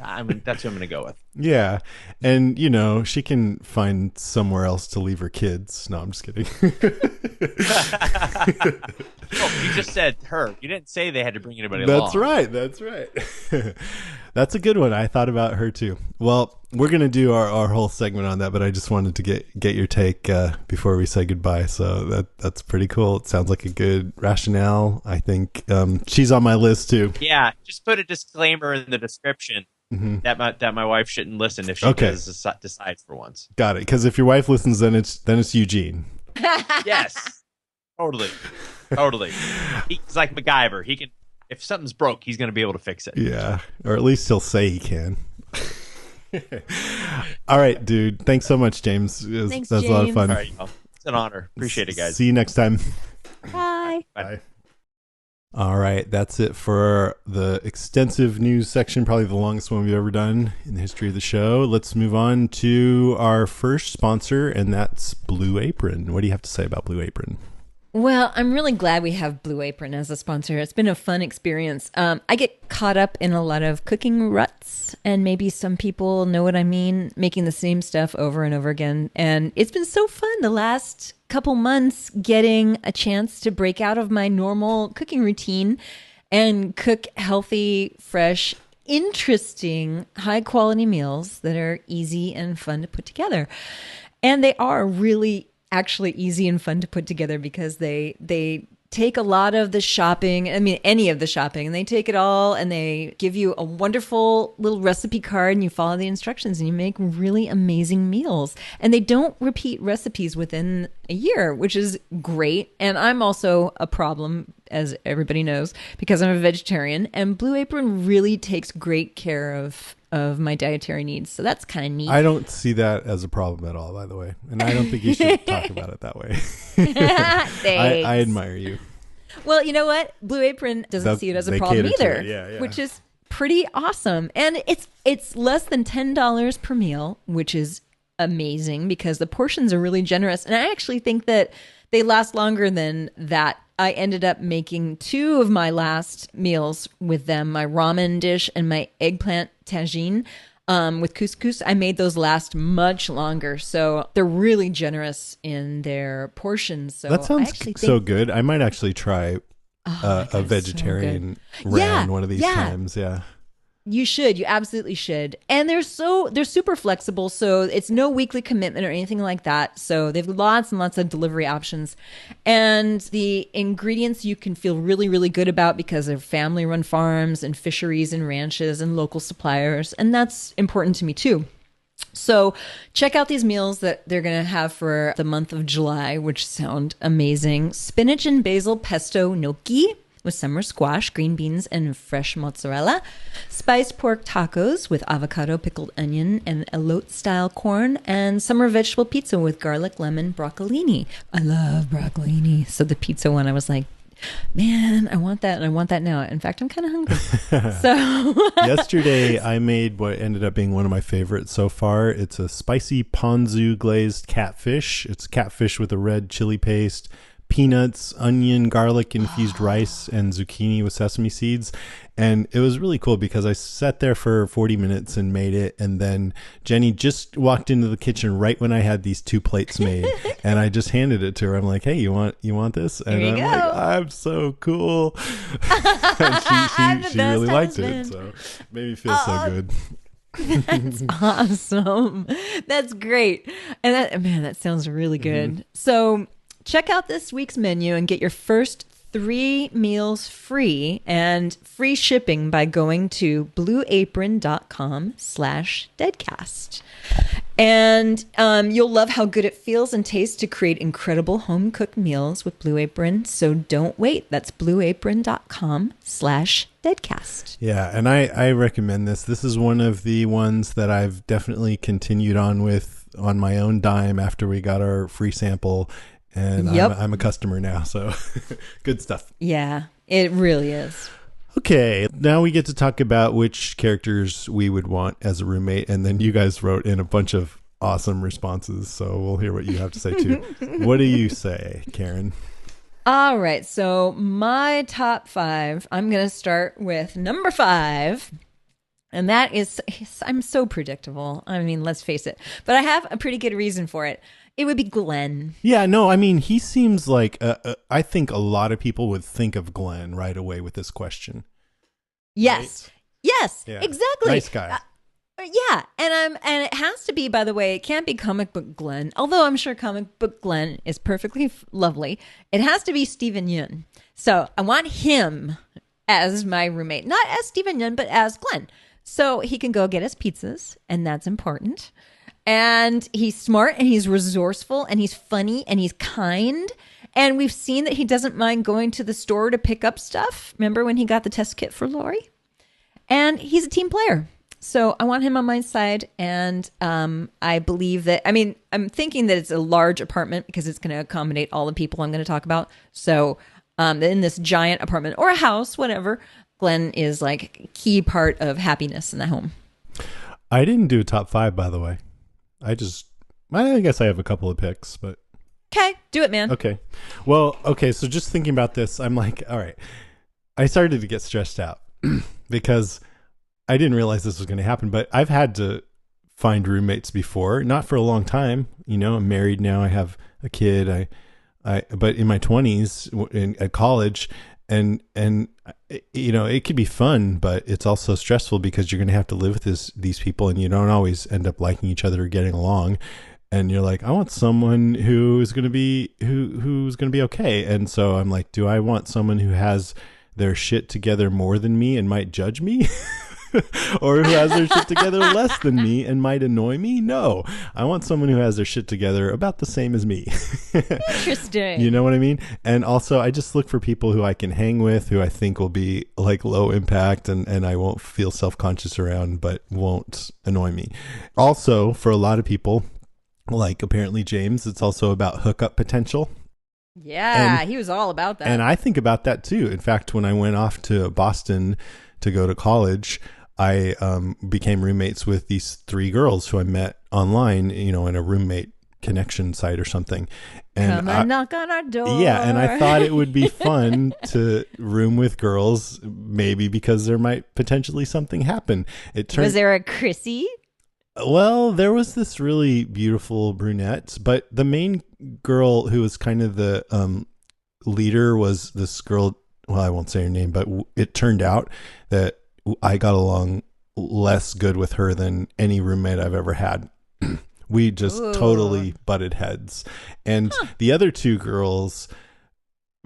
I'm gonna go with. Yeah, and she can find somewhere else to leave her kids. No, I'm just kidding. Oh, you just said her. You didn't say they had to bring anybody along. That's right. That's a good one. I thought about her too. Well, we're gonna do our whole segment on that, but I just wanted to get your take before we say goodbye. So that's pretty cool. It sounds like a good rationale. I think she's on my list too. Yeah, just put a disclaimer in the description. Mm-hmm. That my wife shouldn't listen if she decides for once. Got it. Because if your wife listens, then it's Eugene. Yes, totally. He's like MacGyver. He can, if something's broke, he's going to be able to fix it. Yeah, or at least he'll say he can. All right, dude. Thanks so much, James. Thanks, that's James. a lot of fun. All right, it's an honor. Appreciate it, guys. See you next time. Bye. Bye. All right, that's it for the extensive news section, probably the longest one we've ever done in the history of the show. Let's move on to our first sponsor, and that's Blue Apron. What do you have to say about Blue Apron? Well, I'm really glad we have Blue Apron as a sponsor. It's been a fun experience. I get caught up in a lot of cooking ruts, and maybe some people know what I mean, making the same stuff over and over again. And it's been so fun the last couple months getting a chance to break out of my normal cooking routine and cook healthy, fresh, interesting, high quality meals that are easy and fun to put together. And they are really actually easy and fun to put together because they take a lot of the shopping, any of the shopping, and they take it all and they give you a wonderful little recipe card and you follow the instructions and you make really amazing meals. And they don't repeat recipes within a year, which is great. And I'm also a problem, as everybody knows, because I'm a vegetarian, and Blue Apron really takes great care of my dietary needs. So that's kind of neat. I don't see that as a problem at all, by the way. And I don't think you should talk about it that way. I admire you. Well, you know what? Blue Apron doesn't see it as a problem either, yeah. which is pretty awesome. And it's less than $10 per meal, which is amazing because the portions are really generous. And I actually think that they last longer than that. I ended up making 2 of my last meals with them, my ramen dish and my eggplant tagine with couscous. I made those last much longer. So they're really generous in their portions. So that sounds so good. I might actually try a vegetarian round one of these times. Yeah. You should. You absolutely should. And they're super flexible. So it's no weekly commitment or anything like that. So they have lots and lots of delivery options. And the ingredients you can feel really, really good about because they're family run farms and fisheries and ranches and local suppliers. And that's important to me too. So check out these meals that they're going to have for the month of July, which sound amazing. Spinach and basil pesto gnocchi with summer squash, green beans, and fresh mozzarella. Spiced pork tacos with avocado, pickled onion, and elote-style corn. And summer vegetable pizza with garlic, lemon, broccolini. I love broccolini. So the pizza one, I was like, man, I want that, and I want that now. In fact, I'm kind of hungry. So yesterday, I made what ended up being one of my favorites so far. It's a spicy ponzu glazed catfish. It's catfish with a red chili paste, peanuts, onion, garlic infused rice, and zucchini with sesame seeds. And it was really cool because I sat there for 40 minutes and made it. And then Jenny just walked into the kitchen right when I had these 2 plates made. And I just handed it to her. I'm like, hey, you want this? And I'm like, I'm so cool. And she really liked it. So it made me feel so good. That's awesome. That's great. And that sounds really good. So check out this week's menu and get your first 3 meals free and free shipping by going to blueapron.com/deadcast. And you'll love how good it feels and tastes to create incredible home-cooked meals with Blue Apron. So don't wait. That's blueapron.com/deadcast. Yeah, and I recommend this. This is one of the ones that I've definitely continued on with on my own dime after we got our free sample. And I'm a customer now, so good stuff. Yeah, it really is. Okay, now we get to talk about which characters we would want as a roommate. And then you guys wrote in a bunch of awesome responses, so we'll hear what you have to say too. What do you say, Karen? All right, so my top 5, I'm going to start with number 5. And that is, I'm so predictable. I mean, let's face it. But I have a pretty good reason for it. It would be Glenn. Yeah, no, I mean, he seems like, I think a lot of people would think of Glenn right away with this question. Yes. Right? Yes, yeah. Exactly. Nice guy. Yeah, and it has to be, by the way, it can't be comic book Glenn, although I'm sure comic book Glenn is perfectly lovely. It has to be Steven Yeun. So I want him as my roommate, not as Steven Yeun, but as Glenn. So he can go get us pizzas, and that's important. And he's smart, and he's resourceful, and he's funny, and he's kind. And we've seen that he doesn't mind going to the store to pick up stuff. Remember when he got the test kit for Lori? And he's a team player. So I want him on my side. And I believe that, I'm thinking that it's a large apartment because it's going to accommodate all the people I'm going to talk about. So in this giant apartment or a house, whatever, Glenn is like a key part of happiness in the home. I didn't do a top 5, by the way. I guess I have a couple of picks, but. Okay, do it, man. Okay. Well, so just thinking about this, I'm like, all right. I started to get stressed out because I didn't realize this was going to happen, but I've had to find roommates before, not for a long time. You know, I'm married now. I have a kid. But in my 20s at college, and it could be fun, but it's also stressful because you're going to have to live with these people, and you don't always end up liking each other or getting along. And you're like, I want someone who's going to be okay. And so I'm like, do I want someone who has their shit together more than me and might judge me? Or who has their shit together less than me and might annoy me? No, I want someone who has their shit together about the same as me. Interesting. You know what I mean? And also I just look for people who I can hang with, who I think will be like low impact and I won't feel self-conscious around, but won't annoy me. Also, for a lot of people, like apparently James, it's also about hookup potential. Yeah, he was all about that. And I think about that too. In fact, when I went off to Boston to go to college, I became roommates with these 3 girls who I met online, in a roommate connection site or something. And come and knock on our door. Yeah, and I thought it would be fun to room with girls, maybe because there might potentially something happen. Was there a Chrissy? Well, there was this really beautiful brunette, but the main girl who was kind of the leader was this girl. Well, I won't say her name, but it turned out that I got along less good with her than any roommate I've ever had. We just totally butted heads. And the other 2 girls,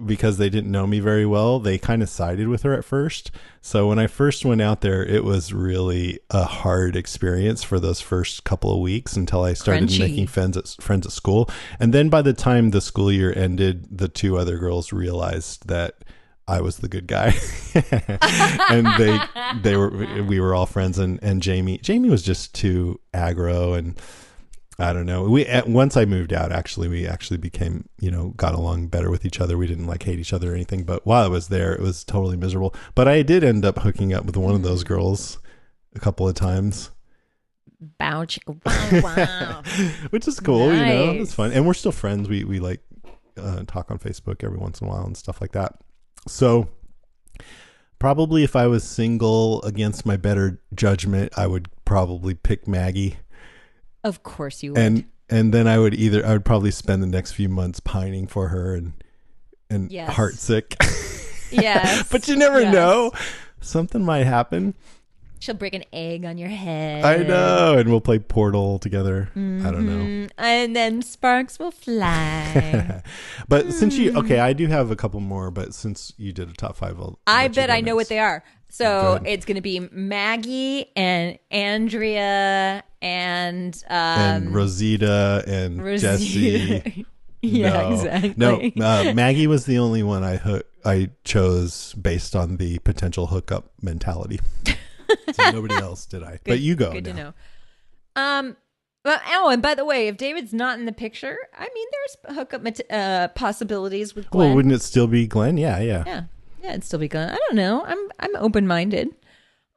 because they didn't know me very well, they kind of sided with her at first. So when I first went out there, it was really a hard experience for those first couple of weeks until I started making friends at school. And then by the time the school year ended, the 2 other girls realized that I was the good guy. And we were all friends, and Jamie was just too aggro, and I don't know. Once I moved out, we actually became, got along better with each other. We didn't like hate each other or anything, but while I was there, it was totally miserable. But I did end up hooking up with one of those girls a couple of times. Wow. Which is cool, Nice. It's fun. And we're still friends. We like talk on Facebook every once in a while and stuff like that. So probably if I was single against my better judgment, I would probably pick Maggie. Of course you would. And then I would probably spend the next few months pining for her and Yes. heartsick. Yes. But you never know. Something might happen. She'll break an egg on your head. I know. And we'll play Portal together. I don't know. And then sparks will fly. But since I do have a couple more, but since you did a top 5, I bet I know what they are. So it's going to be Maggie and Andrea and Rosita and Jesse. Yeah, exactly. No, Maggie was the only one I chose based on the potential hookup mentality. So nobody else did I. But you go. Good now. to know. Well, and by the way, if David's not in the picture, I mean, there's hookup possibilities with Glenn. Well, wouldn't it still be Glenn? Yeah. Yeah, it'd still be Glenn. I don't know. I'm open minded.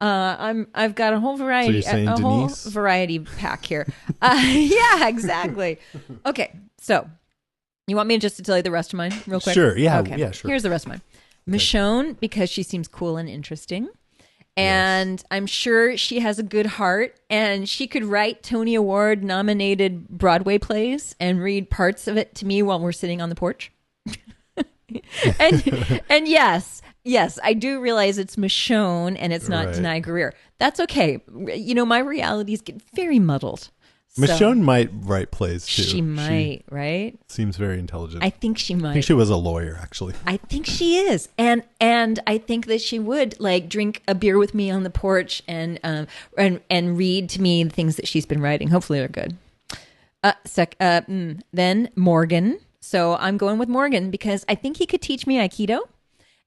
I've got a whole variety. So you're saying whole Denise? variety pack here. Yeah, exactly. Okay, so you want me just to tell you the rest of mine real quick? Sure. Yeah. Okay. Yeah. Sure. Here's the rest of mine. Michonne, because she seems cool and interesting. And I'm sure she has a good heart, and she could write Tony Award nominated Broadway plays and read parts of it to me while we're sitting on the porch. and yes, I do realize it's Michonne and it's not Denai Greer. That's okay. My realities get very muddled. Michonne might write plays too. She might, right? Seems very intelligent. I think she might. I think she was a lawyer, actually. I think she is, and I think that she would drink a beer with me on the porch and read to me the things that she's been writing. Hopefully, they're good. Then Morgan. So I'm going with Morgan because I think he could teach me Aikido,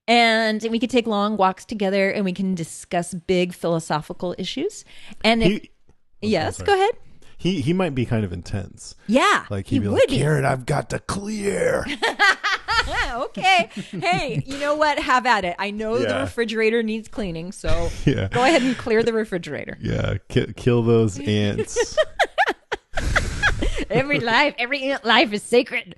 and we could take long walks together, and we can discuss big philosophical issues. And yes, go ahead. He might be kind of intense. Yeah, like he'd be like, Karen, I've got to clear. Okay. Hey, you know what? Have at it. I know the refrigerator needs cleaning, so go ahead and clear the refrigerator. Yeah, kill those ants. Every ant life is sacred.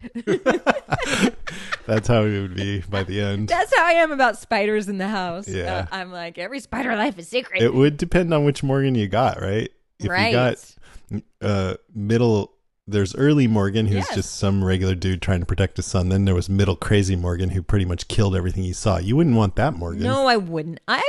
That's how it would be by the end. That's how I am about spiders in the house. Yeah. I'm like, every spider life is sacred. It would depend on which Morgan you got, right? If you got middle there's early Morgan, who's Yes. just some regular dude trying to protect his son. Then there was middle crazy Morgan, who pretty much killed everything he saw. You wouldn't want that Morgan. No, I wouldn't. I'm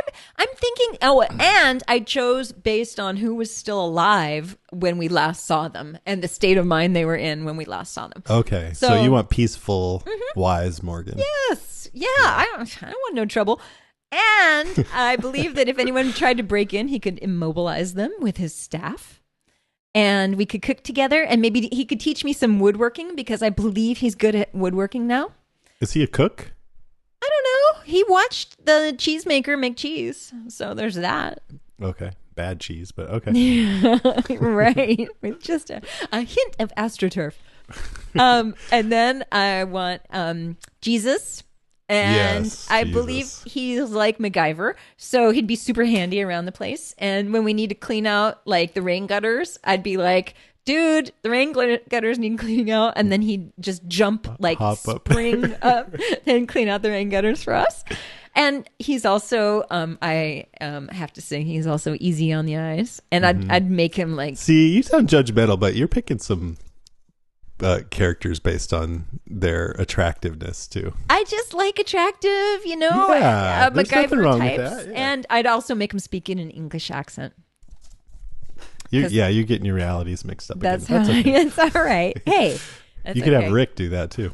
thinking. Oh, and I chose based on who was still alive when we last saw them and the state of mind they were in when we last saw them. Okay, so So- you want peaceful, wise Morgan. Yes. Yeah. I don't want no trouble. And I believe that if anyone tried to break in, he could immobilize them with his staff. And we could cook together, and maybe he could teach me some woodworking because I believe he's good at woodworking now. Is he a cook? I don't know. He watched the cheesemaker make cheese. So there's that. Okay, bad cheese, but okay. Right. With just a hint of AstroTurf. And then I want Jesus. And Yes, I Jesus. believe he's like MacGyver, so he'd be super handy around the place. And when we need to clean out like the rain gutters, I'd be like, dude, the rain gutters need cleaning out. And then he'd just jump, like Hop up. spring up and clean out the rain gutters for us. And he's also, I have to say, he's also easy on the eyes. And I'd make him like, See, you sound judgmental, but you're picking some characters based on their attractiveness too. I just like attractive, Yeah, there's nothing MacGyver wrong with types. that, yeah. And I'd also make him speak in an English accent. You're getting your realities mixed up. That's again. how okay. it's all right. Hey, that's You could okay. have Rick do that too,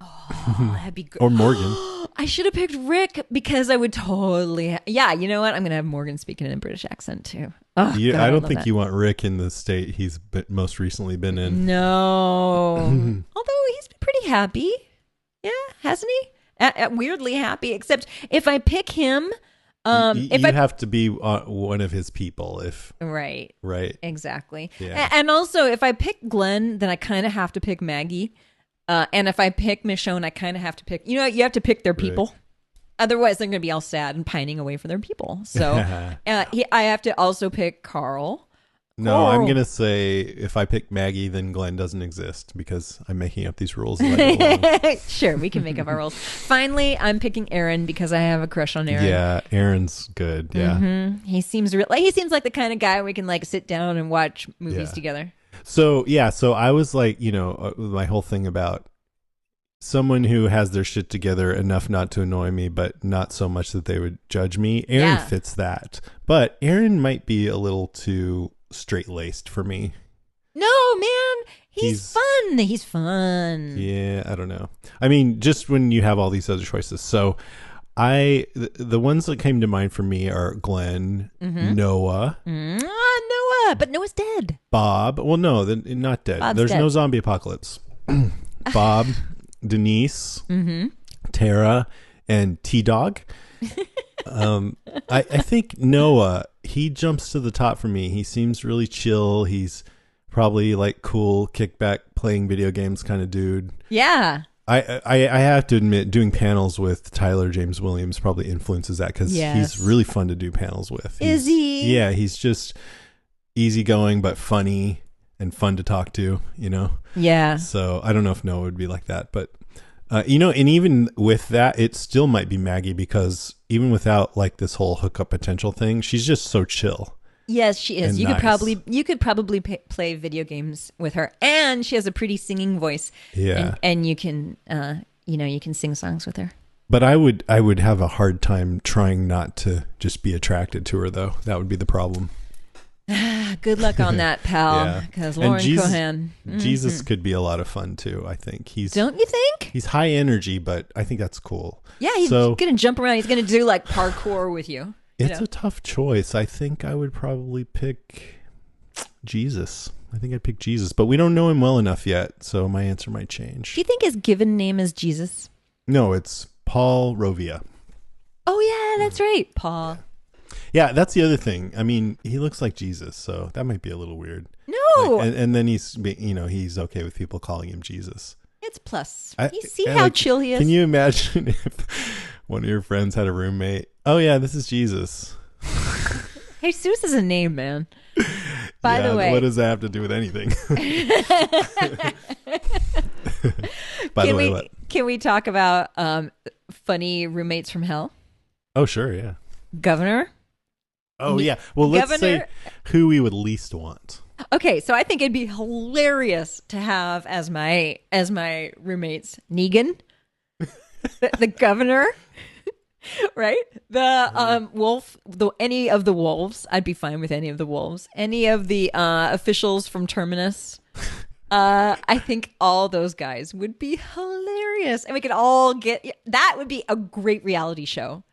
Oh, that'd be great. or Morgan. I should have picked Rick because I would totally. Yeah, you know what? I'm gonna have Morgan speaking in a British accent too. Oh, God, I don't love think that. you want Rick in the state he's most recently been in. No, although he's been pretty happy. Yeah, hasn't he? Weirdly happy, except if I pick him, if you I have to be one of his people, if right. right. Exactly. Yeah. And also, if I pick Glenn, then I kind of have to pick Maggie. And if I pick Michonne, I kind of have to pick, you have to pick their people. Otherwise, they're going to be all sad and pining away for their people. So I have to also pick Carl. No, I'm Carl. gonna say if I pick Maggie, then Glenn doesn't exist because I'm making up these rules. As I go along. Sure, we can make up our roles. Finally, I'm picking Aaron because I have a crush on Aaron. Yeah, Aaron's good. Yeah. He seems like the kind of guy we can like sit down and watch movies Yeah. together. So I was like, my whole thing about someone who has their shit together enough not to annoy me, but not so much that they would judge me. Aaron Yeah. fits that, but Aaron might be a little too straight laced for me. No, man, he's fun. He's fun. Yeah, I don't know. I mean, just when you have all these other choices. So the ones that came to mind for me are Glenn, Noah, Noah, but Noah's dead. Bob. Well, no, not dead. Bob's There's dead. no zombie apocalypse. Bob, Denise, Tara, and T-Dog. I think Noah, he jumps to the top for me. He seems really chill. He's probably like cool, kickback, playing video games kind of dude. Yeah. I have to admit, doing panels with Tyler James Williams probably influences that because Yes. he's really fun to do panels with. Is he? Yeah, he's just easygoing but funny and fun to talk to, Yeah. So I don't know if Noah would be like that, but and even with that, it still might be Maggie because even without like this whole hookup potential thing, she's just so chill. Yes, she is. And You nice. could probably play video games with her, and she has a pretty singing voice. Yeah. and you can you can sing songs with her. But I would have a hard time trying not to just be attracted to her though. That would be the problem. Good luck on that, pal. Yeah. Because And Lauren Jesus- Cohan. Jesus could be a lot of fun too. I think Don't you think? he's high energy, but I think that's cool. Yeah, he's So- gonna jump around. He's gonna do like parkour with you. It's a tough choice. I think I would probably pick Jesus. I think I'd pick Jesus, but we don't know him well enough yet, so my answer might change. Do you think his given name is Jesus? No, it's Paul Rovia. Oh yeah, that's right, Paul. Yeah, that's the other thing. I mean, he looks like Jesus, so that might be a little weird. No, Like, and then he's okay with people calling him Jesus. it's plus. I- You see I how like- chill he is? Can you imagine if one of your friends had a roommate? Oh yeah, this is Jesus. Jesus is a name, man. By Yeah, the way, what does that have to do with anything? By the way, what? Can we talk about funny roommates from hell? Oh sure, yeah. Governor? Oh yeah. Well, let's say Governor- who we would least want. Okay, so I think it'd be hilarious to have as my roommates Negan, the governor, right? The wolf, any of the wolves. I'd be fine with any of the wolves. Any of the officials from Terminus. I think all those guys would be hilarious, and we could all that would be a great reality show.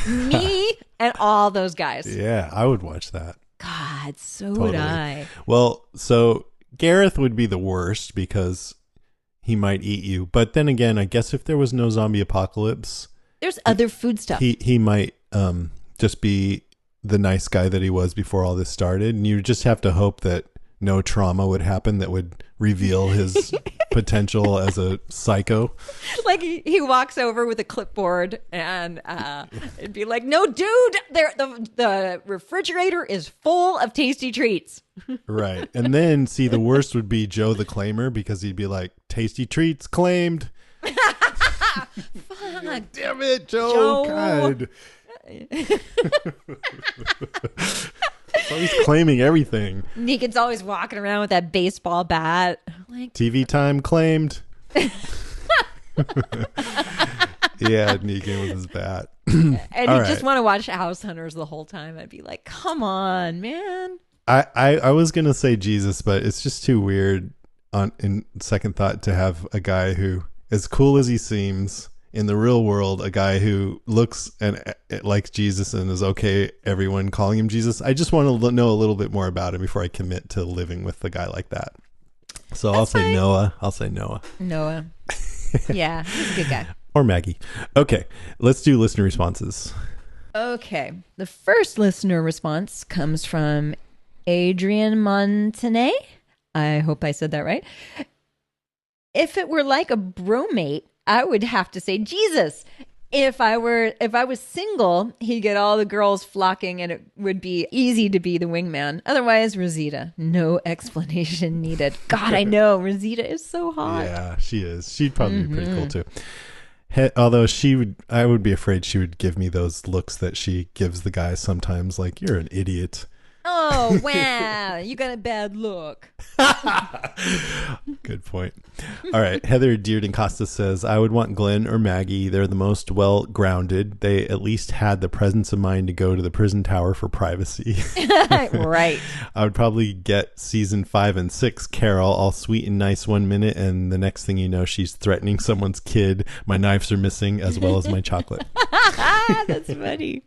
Me and all those guys. Yeah, I would watch that. God, so would I. Well, so Gareth would be the worst because he might eat you. But then again, I guess if there was no zombie apocalypse, there's other food stuff. He might just be the nice guy that he was before all this started. And you just have to hope that no trauma would happen that would reveal his potential as a psycho. Like he walks over with a clipboard and it'd be like, no, dude, the refrigerator is full of tasty treats. Right. And then see, the worst would be Joe the Claimer, because he'd be like, tasty treats claimed. Fuck. Damn it, Joe. God. So he's claiming everything. Negan's always walking around with that baseball bat. Like, TV time claimed. Yeah, Negan with his bat. And you just want to watch House Hunters the whole time. I'd be like, come on, man. I was going to say Jesus, but it's just too weird in second thought to have a guy who, as cool as he seems in the real world, a guy who looks and likes Jesus and is okay everyone calling him Jesus. I just want to know a little bit more about him before I commit to living with a guy like that. So I'll say Noah. Noah. Yeah, he's a good guy. Or Maggie. Okay, let's do listener responses. Okay, the first listener response comes from Adrian Montanet. I hope I said that right. If it were like a bromate, I would have to say Jesus. If I was single, he'd get all the girls flocking and it would be easy to be the wingman. Otherwise, Rosita. No explanation needed. God, I know. Rosita is so hot. Yeah, she is. She'd probably be pretty cool too. Although I would be afraid she would give me those looks that she gives the guys sometimes, like, you're an idiot. Oh, wow. You got a bad look. Good point. All right. Heather Dearden Costa says, I would want Glenn or Maggie. They're the most well-grounded. They at least had the presence of mind to go to the prison tower for privacy. Right. I would probably get season 5 and 6 Carol, all sweet and nice 1 minute, and the next thing you know, she's threatening someone's kid. My knives are missing, as well as my chocolate. That's funny.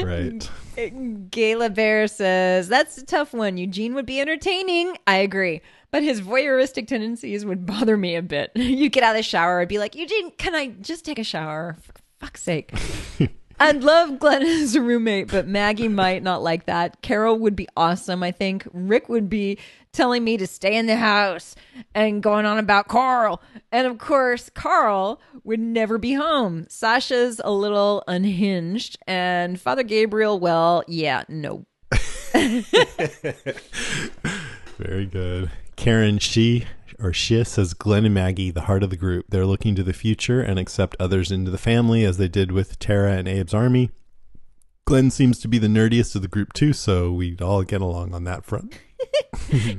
Right. Gayla Bear says, that's a tough one. Eugene would be entertaining. I agree. But his voyeuristic tendencies would bother me a bit. You get out of the shower, I'd be like, Eugene, can I just take a shower? For fuck's sake. I'd love Glenn as a roommate, but Maggie might not like that. Carol would be awesome, I think. Rick would be telling me to stay in the house and going on about Carl. And of course, Carl would never be home. Sasha's a little unhinged. And Father Gabriel, well, yeah, no. Very good. Karen She says, Glenn and Maggie, the heart of the group. They're looking to the future and accept others into the family, as they did with Tara and Abe's army. Glenn seems to be the nerdiest of the group too, so we'd all get along on that front.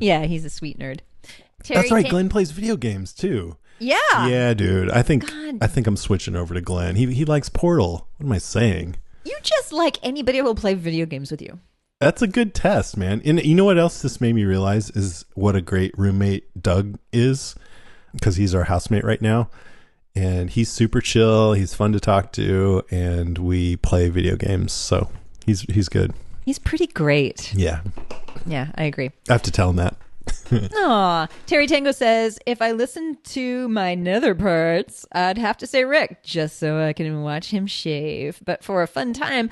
Yeah, he's a sweet nerd. That's right. Glenn plays video games too. Yeah. Yeah, dude. I think I'm switching over to Glenn. He likes Portal. What am I saying? You just like anybody who will play video games with you. That's a good test, man. And you know what else this made me realize is what a great roommate Doug is, because he's our housemate right now. And he's super chill. He's fun to talk to. And we play video games. So he's good. He's pretty great. Yeah. Yeah, I agree. I have to tell him that. Aw. Terry Tango says, if I listened to my nether parts, I'd have to say Rick, just so I can watch him shave. But for a fun time,